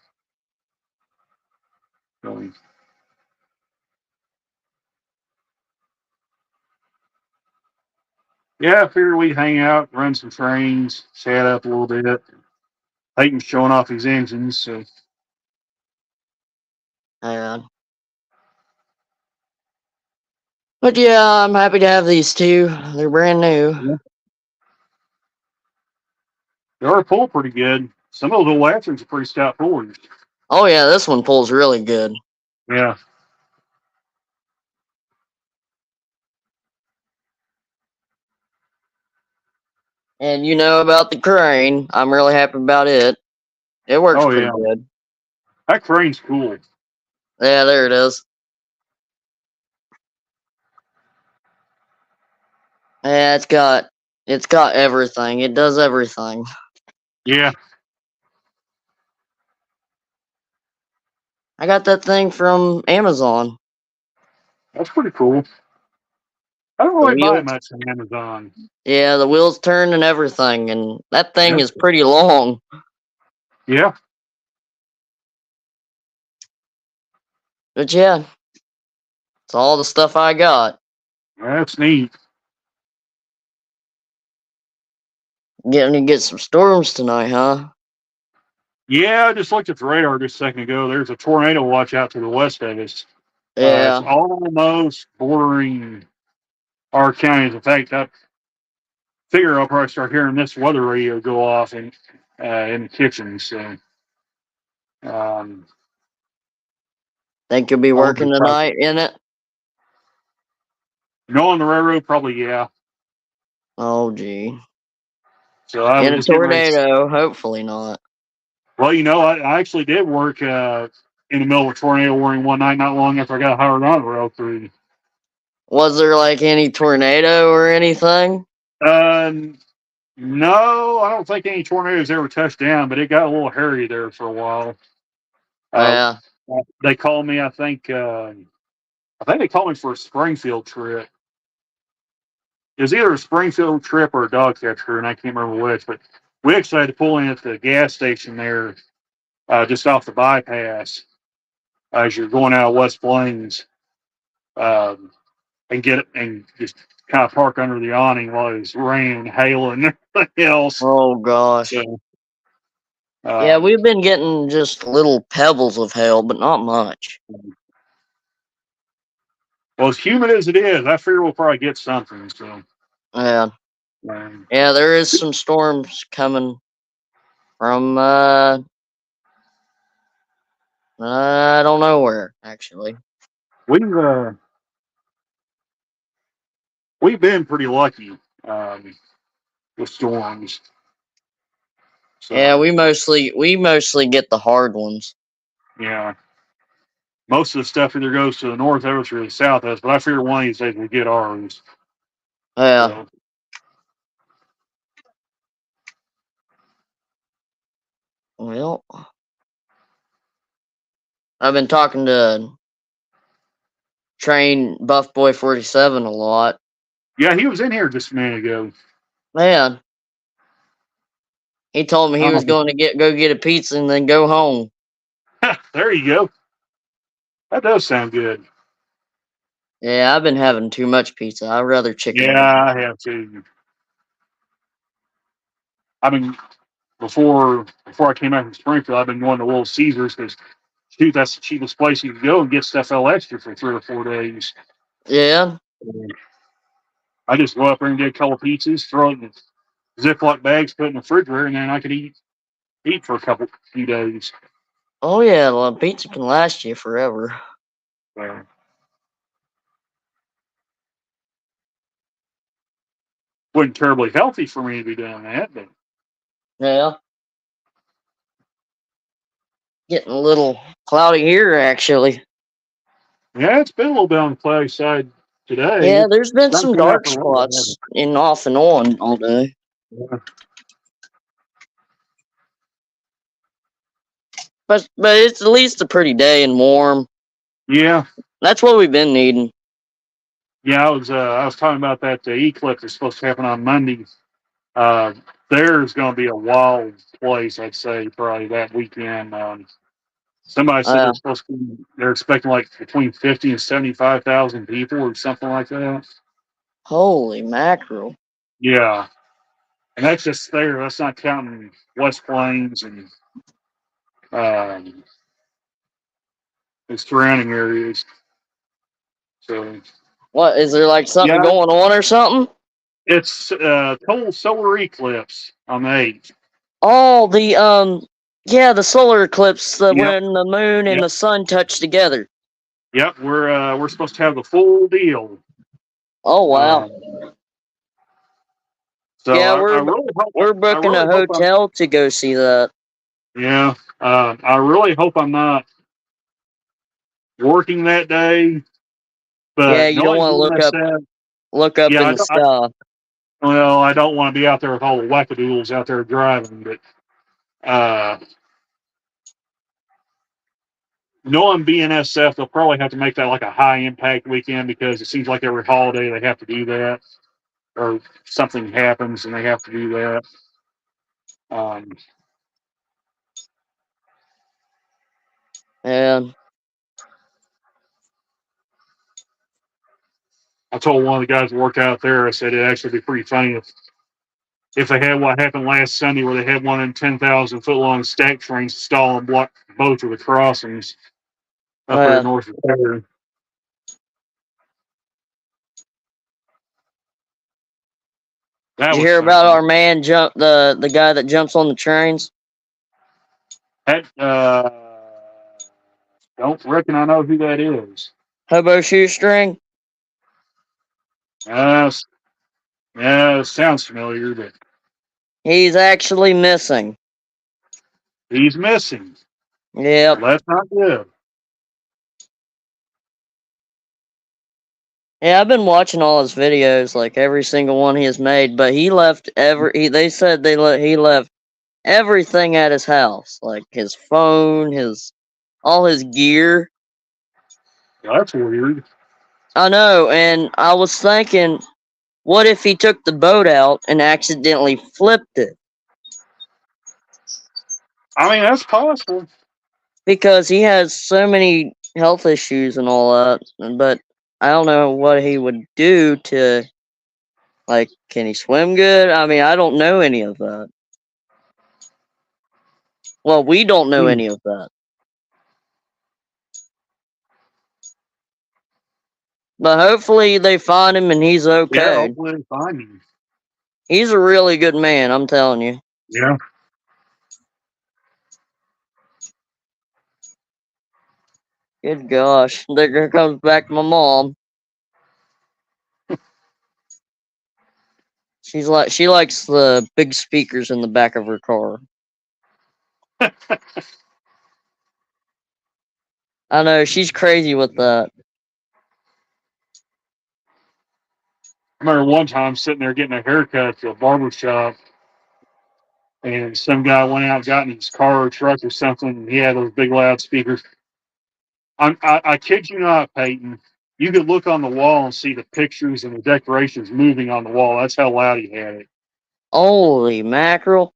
Yeah, I figured we'd hang out, run some trains, chat up a little bit. Peyton's showing off his engines, so. Yeah. But yeah, I'm happy to have these two. They're brand new. Yeah. They are pull pretty good. Some of those old Latrons are pretty stout pullers. Oh yeah, this one pulls really good. Yeah. And you know about the crane. I'm really happy about it. It works pretty good. That crane's cool. Yeah, there it is. Yeah, it's got everything. It does everything. Yeah. I got that thing from Amazon. That's pretty cool. I don't really buy much on Amazon. Yeah, the wheels turn and everything, and that thing is pretty long. Yeah. But yeah, it's all the stuff I got. That's neat. Getting to get some storms tonight, huh? Yeah, I just looked at the radar just a second ago. There's a tornado watch out to the west of us. Yeah. It's almost bordering our counties. In fact, I figure I'll probably start hearing this weather radio go off in the kitchen. So, think you'll be working tonight in it? On the railroad, probably, yeah. Oh, gee. So I in a tornado, hopefully not. Well, I actually did work in the middle of a tornado warning one night, not long after I got hired on the rail crew. Was there like any tornado or anything? No, I don't think any tornadoes ever touched down, but it got a little hairy there for a while. Yeah. They called me, I think they called me for a Springfield trip. It was either a Springfield trip or a dog catcher, and I can't remember which, but we actually had to pull in at the gas station there, just off the bypass, as you're going out of West Plains, and just kind of park under the awning while it was raining, hail, and everything else. Oh gosh. So, yeah, we've been getting just little pebbles of hail, but not much. Well, as humid as it is, I figure we'll probably get something. So. Yeah. Yeah, there is some storms coming from I don't know where, actually. We've been pretty lucky with storms. So, yeah, we mostly get the hard ones. Yeah. Most of the stuff either goes to the north or to the south of us, but I figure one of these days we get ours. Yeah. So. Well, I've been talking to Train Buff Boy 47 a lot. Yeah, he was in here just a minute ago. Man, he told me he was going to go get a pizza and then go home. There you go. That does sound good. Yeah, I've been having too much pizza. I'd rather chicken. Yeah, I have too. I mean, before I came out from Springfield, I've been going to Little Caesars because, shoot, that's the cheapest place you can go and get stuff extra for 3 or 4 days. Yeah. I just go up there and get a couple pizzas, throw it in Ziploc bags, put it in the refrigerator, and then I could eat for few days. Oh yeah, well, pizza can last you forever. So, wasn't terribly healthy for me to be doing that, but Yeah. Getting a little cloudy here, actually. yeah, it's been a little bit on the cloudy side today. Yeah, there's been Sun some came out dark for a little bit, spots in off and on all day. hasn't it? But it's at least a pretty day and warm. Yeah, That's what we've been needing. yeah. I was talking about that eclipse that's supposed to happen on Monday. Uh, there's going to be a wild place, I'd say, probably that weekend. Somebody said Uh, they're expecting like between 50 and 75,000 people or something like that. Holy mackerel. Yeah, and that's just there. That's not counting West Plains and um, the surrounding areas. So What, is there like something yeah, going on or something? it's total solar eclipse on the 8th. Oh, yeah, the solar eclipse, Yep, when the moon and yep, the sun touch together. yep. We're supposed to have the full deal. Oh wow. Um, so Yeah, I we're really hope we're I booking a really hope I'm hotel to go see that. yeah. I really hope I'm not working that day. Yeah, But you don't knowing want to BNSF, look up yeah, in the sky. well, I don't want to be out there with all the wackadoodles out there driving. But uh, knowing BNSF, they'll probably have to make that like a high impact weekend because it seems like every holiday they have to do that, or something happens and they have to do that. Um, And I told one of the guys who worked out there, I said it'd actually be pretty funny if they had what happened last Sunday, where they had one of them 10,000 foot long stack trains stall and block both of the crossings up there uh, north of there. did That you was hear about something. our man jump the guy that jumps on the trains? That don't reckon I know who that is. Hobo shoestring? Uh, yeah, sounds familiar, but He's actually missing. he's missing. Yep. Well, that's not good. Yeah, I've been watching all his videos, like every single one he has made, but he left they said he left everything at his house, like his phone, all his gear. Well, that's weird. I know, and I was thinking, what if he took the boat out and accidentally flipped it? I mean, that's possible. Because he has so many health issues and all that, but I don't know what he would do to, like, can he swim good? I mean, I don't know any of that. Well, we don't know Hmm. any of that. But hopefully they find him and he's Yeah, okay. hopefully they find him. He's a really good man, I'm telling you. Yeah. Good gosh. There comes back my mom. She likes the big speakers in the back of her car. I know, she's crazy with that. I remember one time sitting there getting a haircut at a barber shop, and some guy went out, got in his car or truck or something, and he had those big loudspeakers. I kid you not, Peyton. You could look on the wall and see the pictures and the decorations moving on the wall. That's how loud he had it. Holy mackerel.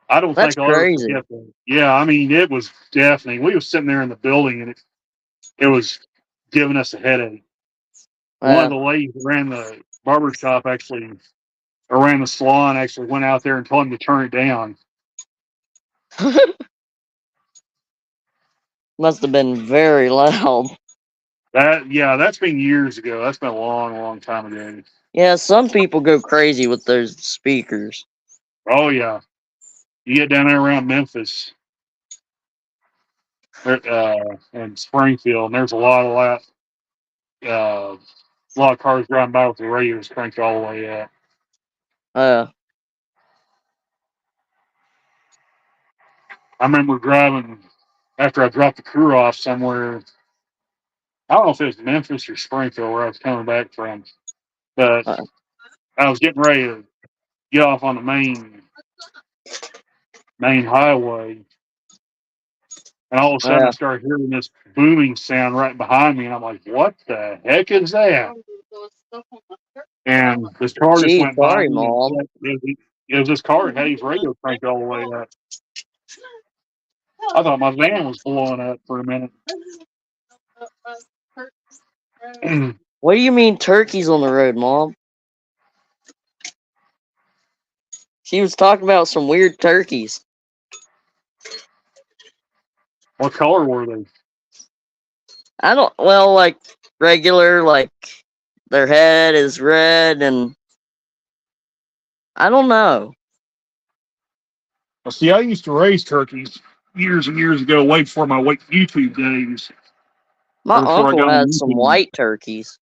I don't That's think I'll ever crazy. forget that. Yeah, I mean, it was deafening. We were sitting there in the building, and it was giving us a headache. One of Uh, the ladies who ran the barber shop actually, or ran the salon, actually went out there and told him to turn it down. must have been very loud. That's been years ago. That's been a long, long time ago. Yeah, some people go crazy with those speakers. Oh yeah, you get down there around Memphis. in Springfield, and there's a lot of that. A lot of cars driving by with the radios cranked all the way up. Uh, I remember driving after I dropped the crew off somewhere. I don't know if it was Memphis or Springfield where I was coming back from, but uh, I was getting ready to get off on the main highway, and all of a sudden I yeah. started hearing this booming sound right behind me, and I'm like, "What the heck is that?" And this car just Gee, went by sorry, me, and Mom. it was this car that had his radio cranked all the way up. I thought my van was blowing up for a minute. What do you mean turkeys on the road, Mom? She was talking about some weird turkeys. What color were they? I don't, well, like regular, like their head is red and I don't know. Well, see, I used to raise turkeys years and years ago, way before my YouTube days, My or before I uncle got on had some YouTube. white turkeys.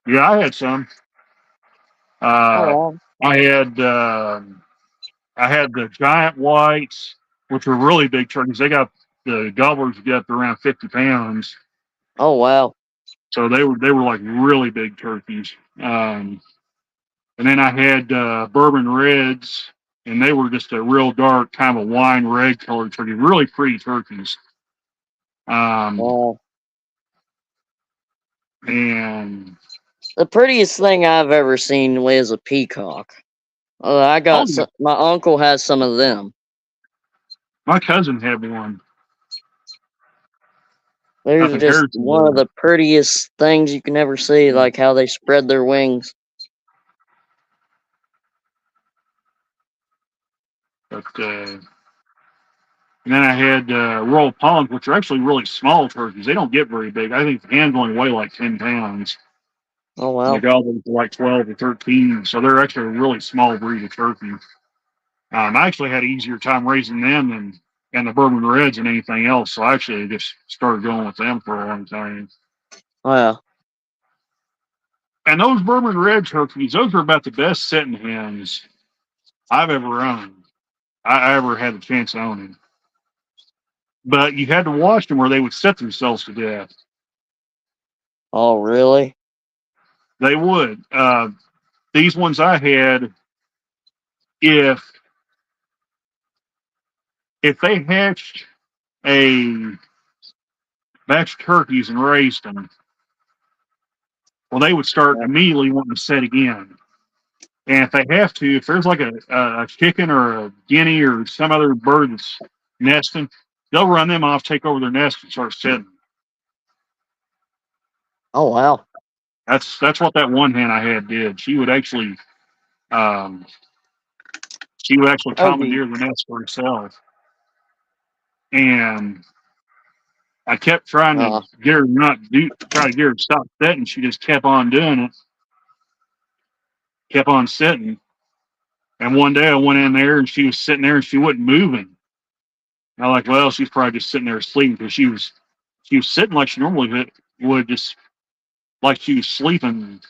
Yeah, I had some. Oh, Uh, wow. I had uh, I had the giant whites, which were really big turkeys. They got the gobblers get up to around 50 pounds, Oh, wow. so they were like really big turkeys. And then I had bourbon reds, and they were just a real dark kind of a wine red colored turkey, really pretty turkeys. Um, Wow. and The prettiest thing I've ever seen was a peacock. I oh got yeah, some, my uncle has some of them. my cousin had one up They're in just one of Harrisonburg. the prettiest things you can ever see, like how they spread their wings. But and then I had Royal Palms, which are actually really small turkeys. They don't get very big. I think the hands only weigh like 10 pounds. Oh, And the wow. gobblers are like 12 or 13. So they're actually a really small breed of turkey. I actually had an easier time raising them than the Bourbon Reds and anything else. So I actually just started going with them for a long time. Oh, yeah. And those Bourbon Red turkeys, those are about the best sitting hens I've ever owned. I ever had the chance of owning. But you had to watch them or they would set themselves to death. Oh, really? They would. These ones I had, if they hatched a batch of turkeys and raised them, well, they would start Yeah. immediately wanting to set again. And if they have to, if there's like a chicken or a guinea or some other bird that's nesting, they'll run them off, take over their nest, and start setting. Oh, wow. That's what that one hen I had did. Um, she would actually Oh, gee. commandeer the nest for herself. And I kept trying to Uh, get her try to get her to stop setting. She just kept on doing it, kept on sitting. And one day I went in there and she was sitting there and she wasn't moving. And I'm like, well, she's probably just sitting there sleeping because she was sitting like she normally would, just like she was sleeping.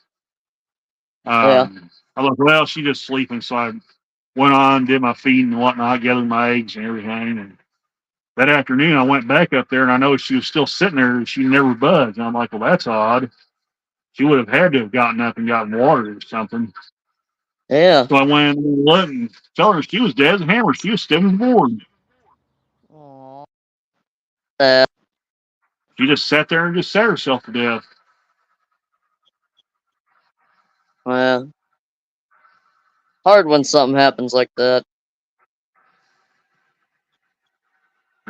yeah. I was like, well, she's just sleeping. So I went on, did my feeding and whatnot, gathered my eggs and everything. And that afternoon, I went back up there and I noticed she was still sitting there and she never budged. And I'm like, well, that's odd. She would have had to have gotten up and gotten water or something. Yeah. So I went and looked and told her she was dead as a hammer. She was stiff as a board. Aw. She just sat there and just sat herself to death. Well, hard when something happens like that.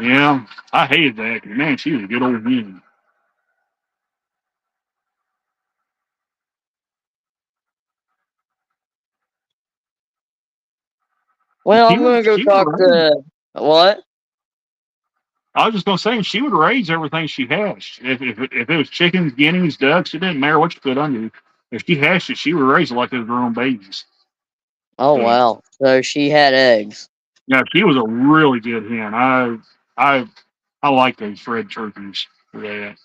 Yeah, I hated that. 'Cause, man, she was a good old woman. Well, She I'm would, gonna go she would talk raise. to what? I was just gonna say she would raise everything she hatched. If it was chickens, guineas, ducks, it didn't matter what you put under. If she hatched it, she would raise it like it was her own babies. Oh, So wow. So she had eggs. yeah, she was a really good hen. I I like those red turkeys for that.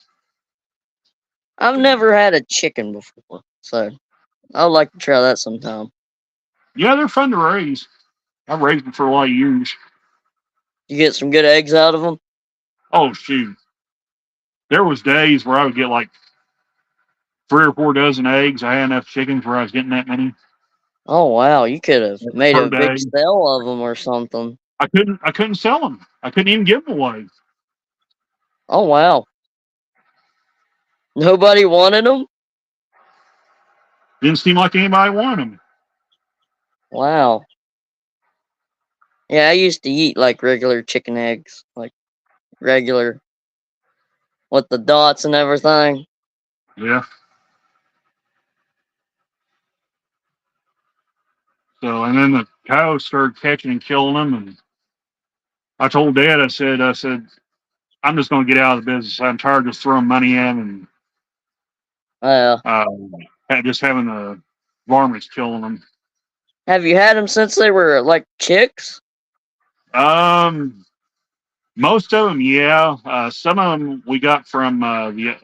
I've never had a chicken before, so I'd like to try that sometime. Yeah, they're fun to raise. I've raised them for a lot of years. You get some good eggs out of them. Oh shoot, there was days where I would get like 3 or 4 dozen eggs. I had enough chickens where I was getting that many Oh wow, you could have made per a big day. sale of them or something. I couldn't sell them. I couldn't even give them away. Oh wow, nobody wanted them. Didn't seem like anybody wanted them. Wow. Yeah, I used to eat like regular chicken eggs, like regular with the dots and everything. Yeah. So, and then the coyotes started catching and killing them. And I told Dad, I said, I'm just going to get out of the business. I'm tired of just throwing money in and Uh, uh, just having the varmints killing them. have you had them since they were like chicks? Um, Most of them, yeah. Some of them we got from the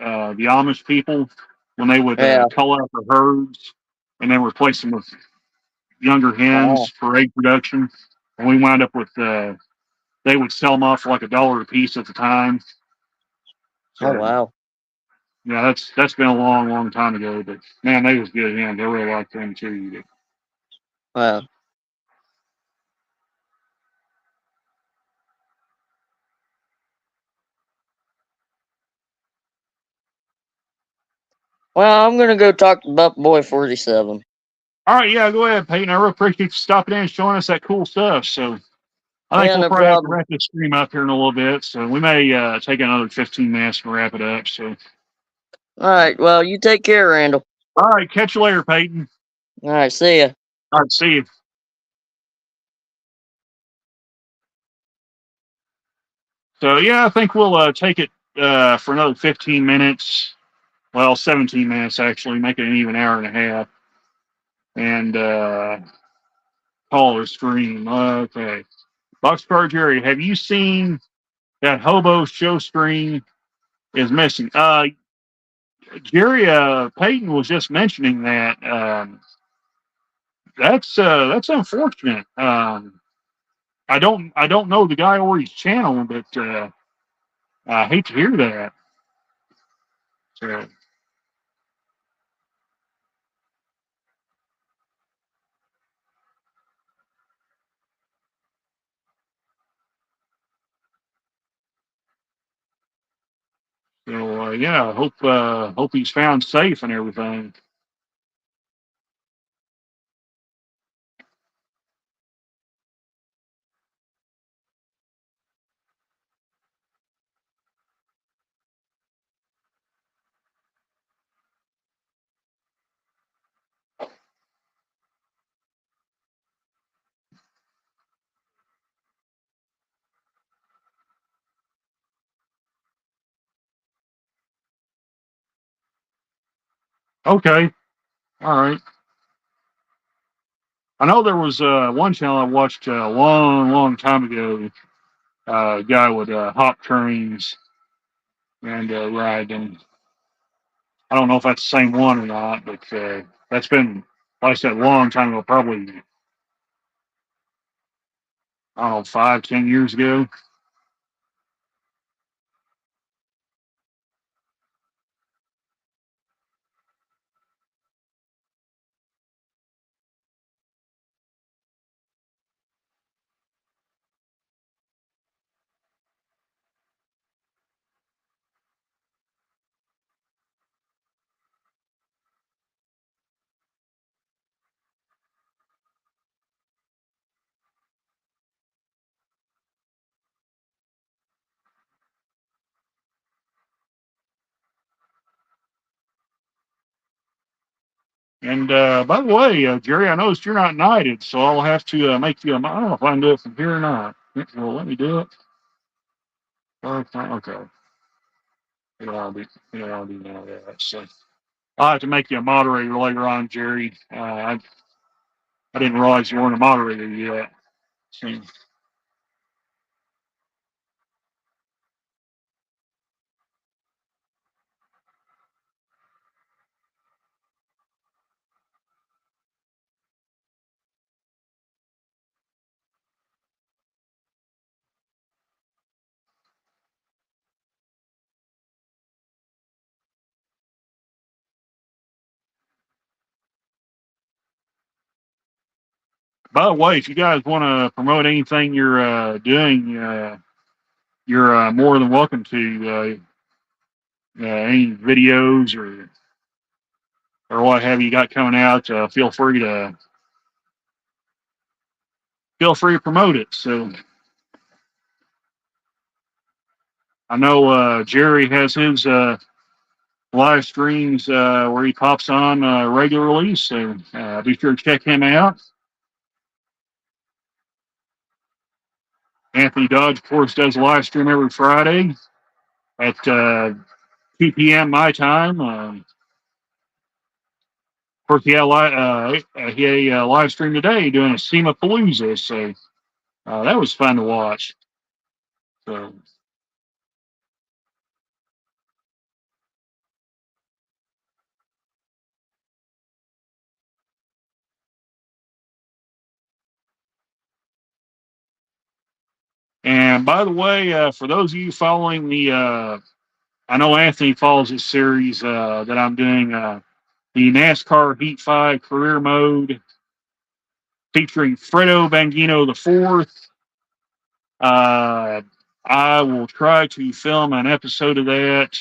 Amish people when they would Yeah. cull out the herds and then replace them with younger Wow. hens for egg production. And we wound up with they would sell them off for like $1 a piece at the time. Oh So wow. yeah, that's been a long, long time ago. But man, they was good hens. I really liked them too. Wow. Well, I'm gonna go talk to Buck Boy 47. All right, yeah, go ahead, Peyton. I really appreciate you stopping in and showing us that cool stuff. So I think Yeah, we'll no probably have to problem. wrap this stream up here in a little bit. So we may take another 15 minutes to wrap it up. So All right. Well, you take care, Randall. all right, catch you later, Peyton. All right. See ya. All right, see you. So yeah, I think we'll take it for another 15 minutes. Well, 17 minutes actually, make it an even hour and a half, and call or stream. Okay, Boxcar Jerry, have you seen that Hobo show stream is missing? Jerry, Peyton was just mentioning that. That's unfortunate. I don't know the guy or his channel, but I hate to hear that. So, yeah, I hope he's found safe and everything. Okay, all right. I know there was one channel I watched a long, long time ago. A guy would hop trains and ride them. I don't know if that's the same one or not, but that's been, like I said, a long time ago, probably, I don't know, 5, 10 years ago. And by the way, Jerry, I noticed you're not knighted, so I'll have to make you a. I don't know if I can do it from here or not. Well, let me do it. Okay. I'll do now. Yeah, so I'll have to make you a moderator later on, Jerry. I didn't realize you weren't a moderator yet. So, By the way, if you guys want to promote anything you're doing, you're more than welcome to. Any videos or what have you got coming out, feel free to promote it. So I know Jerry has his live streams where he pops on regularly, so be sure to check him out. Anthony Dodge, of course, does a live stream every Friday at 2 p.m. my time. Of course, he had a live stream today doing a SEMA Palooza, so that was fun to watch. So. And by the way, for those of you following I know Anthony follows this series that I'm doing, the NASCAR Heat 5 Career Mode featuring Fredo Bangino IV. I will try to film an episode of that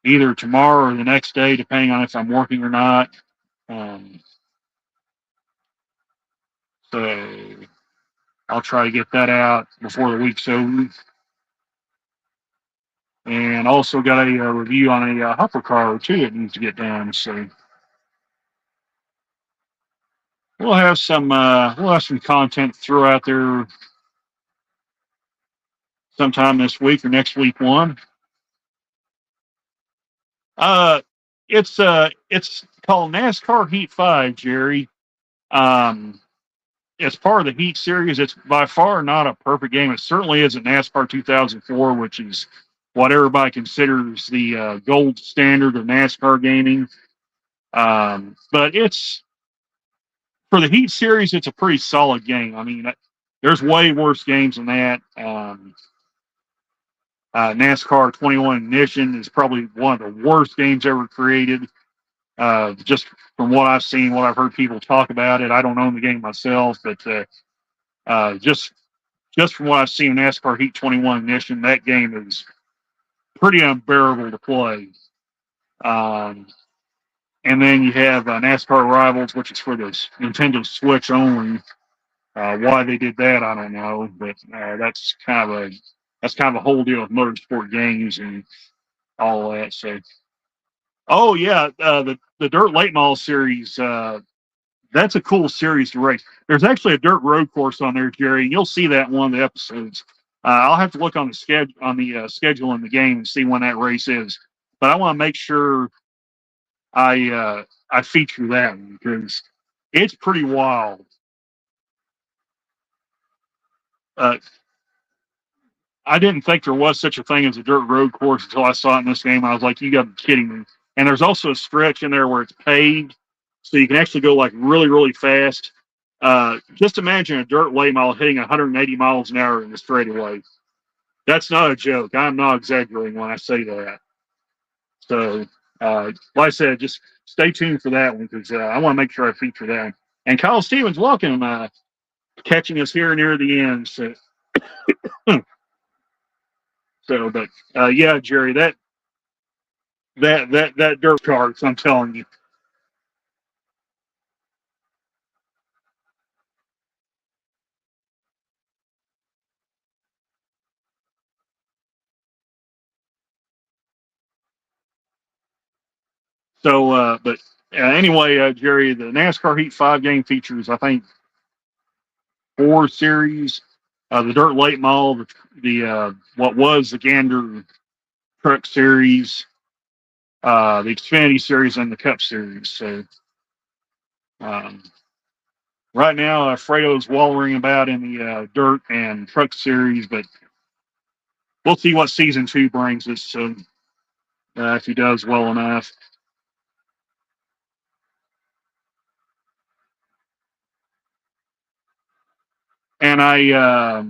either tomorrow or the next day, depending on if I'm working or not. So I'll try to get that out before the week's over. And also got a review on a hopper car too that needs to get done. So we'll have some content to throw out there sometime this week or next week one. It's called NASCAR Heat 5, Jerry. It's part of the Heat series. It's by far not a perfect game. It certainly isn't NASCAR 2004, which is what everybody considers the gold standard of NASCAR gaming. But it's for the Heat series, it's a pretty solid game. I mean, there's way worse games than that. NASCAR 21 Ignition is probably one of the worst games ever created. Just from what I've seen, what I've heard people talk about it. I don't own the game myself, but just from what I've seen in NASCAR Heat 21 Ignition, that game is pretty unbearable to play. And then you have NASCAR Rivals, which is for the Nintendo Switch only. Why they did that, I don't know, but that's kind of a whole deal with motorsport games and all that. So, oh yeah, the Dirt Late Model series. That's a cool series to race. There's actually a dirt road course on there, Jerry. You'll see that in one of the episodes. I'll have to look on the schedule in the game and see when that race is. But I want to make sure I feature that one because it's pretty wild. I didn't think there was such a thing as a dirt road course until I saw it in this game. I was like, you got to be kidding me. And there's also a stretch in there where it's paved, so you can actually go like really, really fast. Just imagine a dirt late model hitting 180 miles an hour in the straightaway. That's not a joke. I'm not exaggerating when I say that. So, like I said, just stay tuned for that one because I want to make sure I feature that. And Kyle Stevens, welcome, catching us here near the end. So, but yeah, Jerry, that dirt carts, I'm telling you. So, but anyway, Jerry, the NASCAR Heat 5 game features, I think, 4 series. The Dirt Late Model, the what was the Gander Truck Series, the Xfinity Series, and the Cup Series. So, right now, Fredo's wallowing about in the Dirt and Truck Series, but we'll see what Season 2 brings us. So, if he does well enough. And I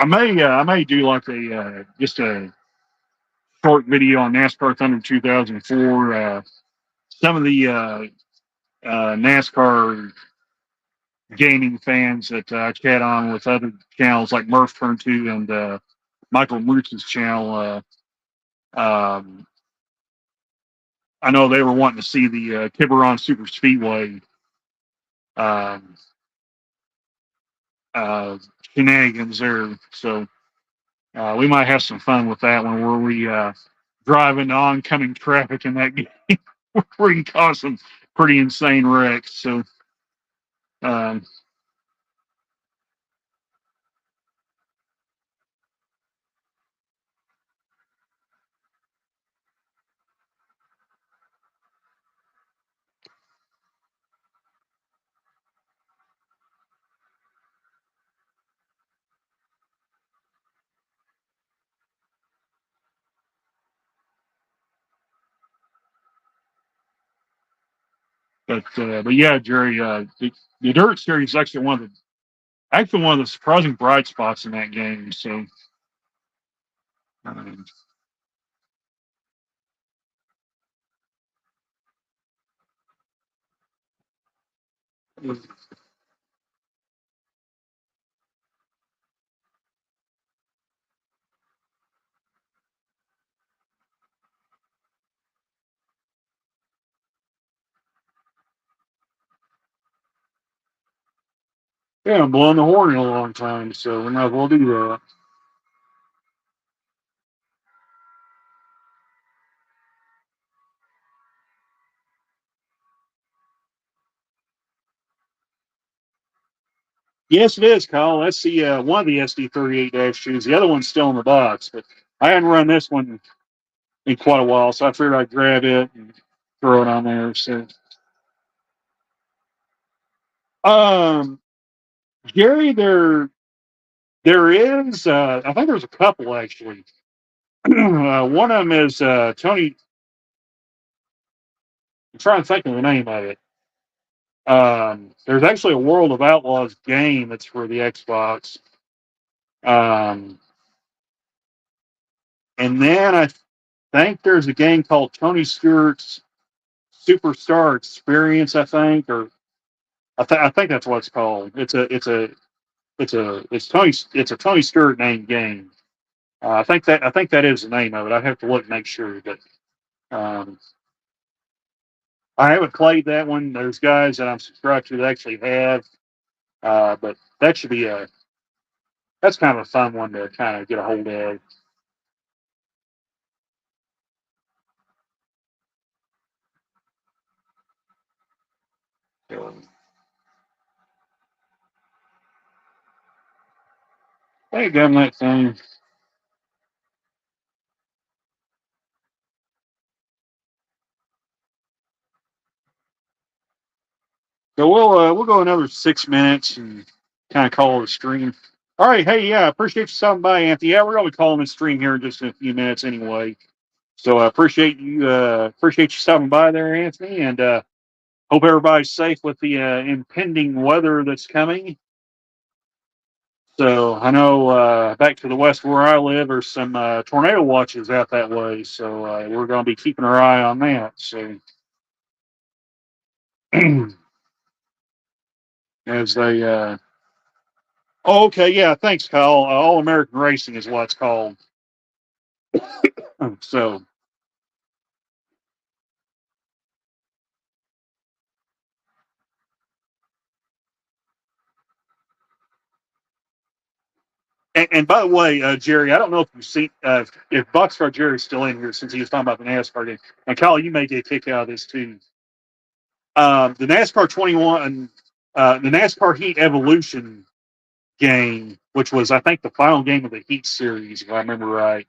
may do like a just a short video on NASCAR Thunder 2004. Some of the NASCAR gaming fans that I chat on with other channels like Murph Turn 2 and Michael Mooch's channel. I know they were wanting to see the Tiburon Super Speedway shenanigans there. So we might have some fun with that one where we drive into oncoming traffic in that game where we can cause some pretty insane wrecks. So but yeah, Jerry, the Dirt Series is actually one of the surprising bright spots in that game. So um, yeah, I'm blowing the horn in a long time, so we might as well do that. Yes, it is, Kyle. That's the one of the SD38-2s. The other one's still in the box, but I hadn't run this one in quite a while, so I figured I'd grab it and throw it on there. So, um, Gary, there is. I think there's a couple actually. One of them is Tony. I'm trying to think of the name of it. There's actually a World of Outlaws game that's for the Xbox. And then I think there's a game called Tony Stewart's Superstar Experience. I think, or I think that's what it's called. It's a Tony Stewart named game. I think that is the name of it. I have to look and make sure, but um, I haven't played that one. There's guys that I'm subscribed to that actually have, but that should be that's kind of a fun one to kind of get a hold of. So, hey, gun that thing. So we'll go another 6 minutes and kind of call it a stream. All right, hey, yeah, appreciate you stopping by, Anthony. Yeah, we're gonna be calling this stream here in just a few minutes anyway. So I appreciate you stopping by there, Anthony, and hope everybody's safe with the impending weather that's coming. So I know back to the west where I live, there's some tornado watches out that way. So we're going to be keeping our eye on that. So as they, oh, okay, yeah, thanks, Kyle. All American Racing is what it's called. So, and by the way, Jerry, I don't know if you've seen if Boxcar Jerry's still in here since he was talking about the NASCAR game. And Kyle, you may get a kick out of this too. The NASCAR 21, the NASCAR Heat Evolution game, which was I think the final game of the Heat series, if I remember right.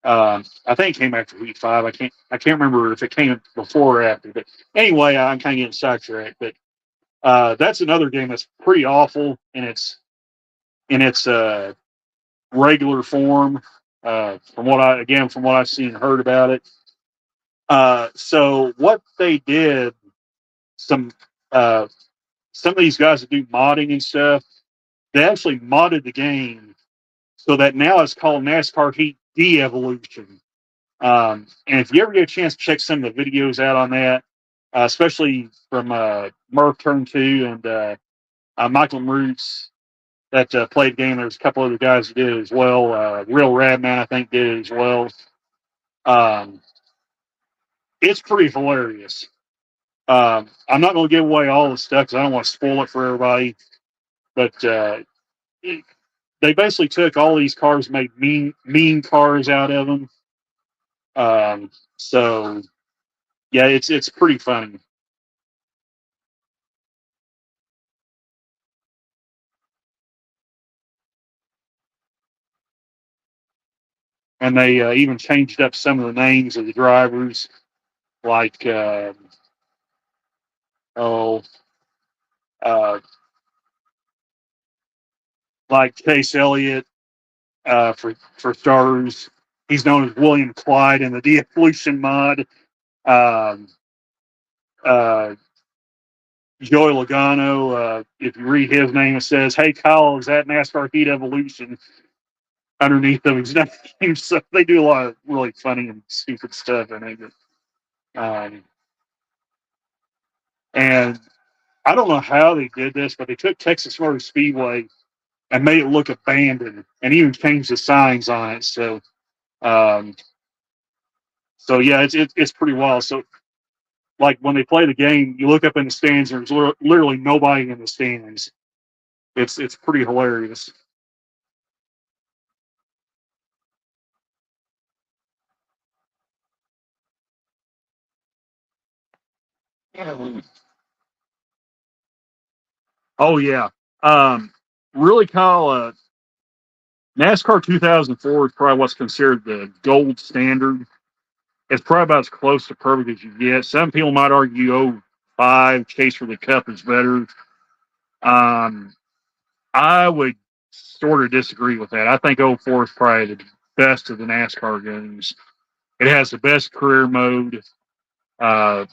I think it came after Heat 5. I can't remember if it came before or after. But anyway, I'm kind of getting sidetracked. But that's another game that's pretty awful in its regular form. From what I've seen and heard about it. So what they did, some some of these guys that do modding and stuff, they actually modded the game so that now it's called NASCAR Heat De-Evolution. And if you ever get a chance to check some of the videos out on that, especially from Murph Turn 2 and Michael Roots that played the game. There's a couple other guys that did it as well. Real Radman, I think, did it as well. It's pretty hilarious. I'm not going to give away all the stuff because I don't want to spoil it for everybody. But they basically took all these cars, made mean cars out of them. So yeah, it's pretty funny. And they even changed up some of the names of the drivers, like oh, uh, like Chase Elliott for starters. He's known as William Clyde in the De-Evolution mod. Um, uh, Joey Logano, if you read his name, it says, "Hey Kyle, is that NASCAR Heat Evolution?" underneath of his name. So they do a lot of really funny and stupid stuff in it. And I don't know how they did this, but they took Texas Motor Speedway and made it look abandoned, and even changed the signs on it. So, um, so yeah, it's pretty wild. So, like when they play the game, you look up in the stands, there's literally nobody in the stands. It's pretty hilarious. Oh yeah, really, Kyle. NASCAR 2004 is probably what's considered the gold standard. It's probably about as close to perfect as you get. Some people might argue 05 Chase for the Cup is better. I would sort of disagree with that. I think 04 is probably the best of the NASCAR games. It has the best career mode, uh,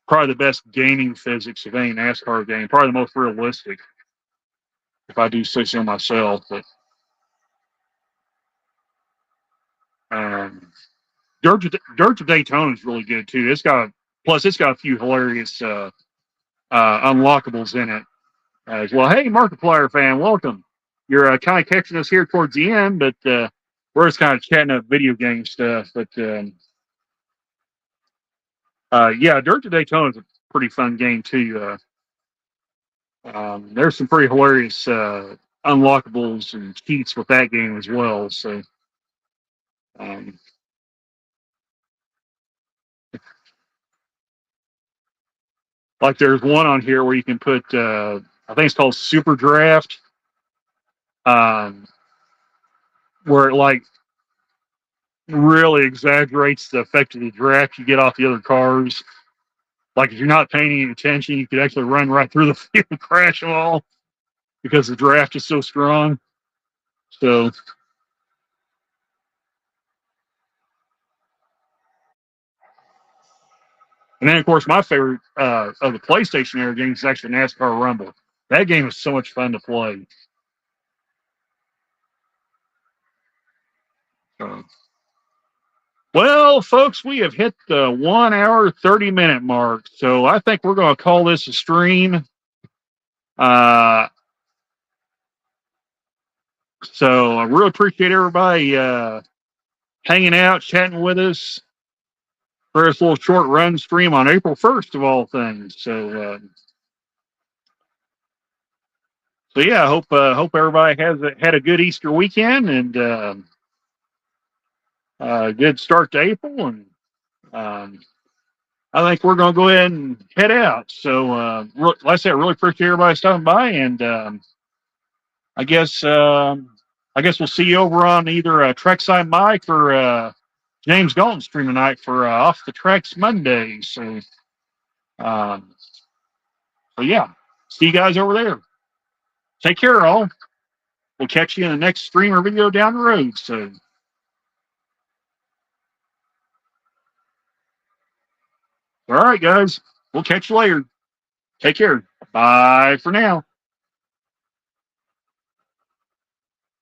probably the best gaming physics of any NASCAR game, probably the most realistic, if I do say so myself. But um, Dirt to Daytona is really good too. It's got a few hilarious unlockables in it as well. Hey, Markiplier fan, welcome. You're kind of catching us here towards the end, but we're just kind of chatting up video game stuff. But yeah, Dirt to Daytona is a pretty fun game too. There's some pretty hilarious unlockables and cheats with that game as well. So, um, like there's one on here where you can put, I think it's called Super Draft, um, where it like really exaggerates the effect of the draft you get off the other cars. Like if you're not paying any attention, you could actually run right through the field and crash them all because the draft is so strong. So, and then of course my favorite of the PlayStation era games is actually NASCAR Rumble. That game is so much fun to play. So, well, folks, we have hit the 1 hour 30-minute mark, so I think we're going to call this a stream. Uh, so I really appreciate everybody hanging out, chatting with us for this little short run stream on April 1st of all things. So yeah, hope everybody had a good Easter weekend and a good start to April. And I think we're going to go ahead and head out. So like I said, I really appreciate everybody stopping by, and I guess we'll see you over on either Trekside Mike or James Galton stream tonight for Off the Tracks Monday. Um, so yeah, see you guys over there. Take care, all. We'll catch you in the next stream or video down the road. So, all right, guys, we'll catch you later. Take care. Bye for now.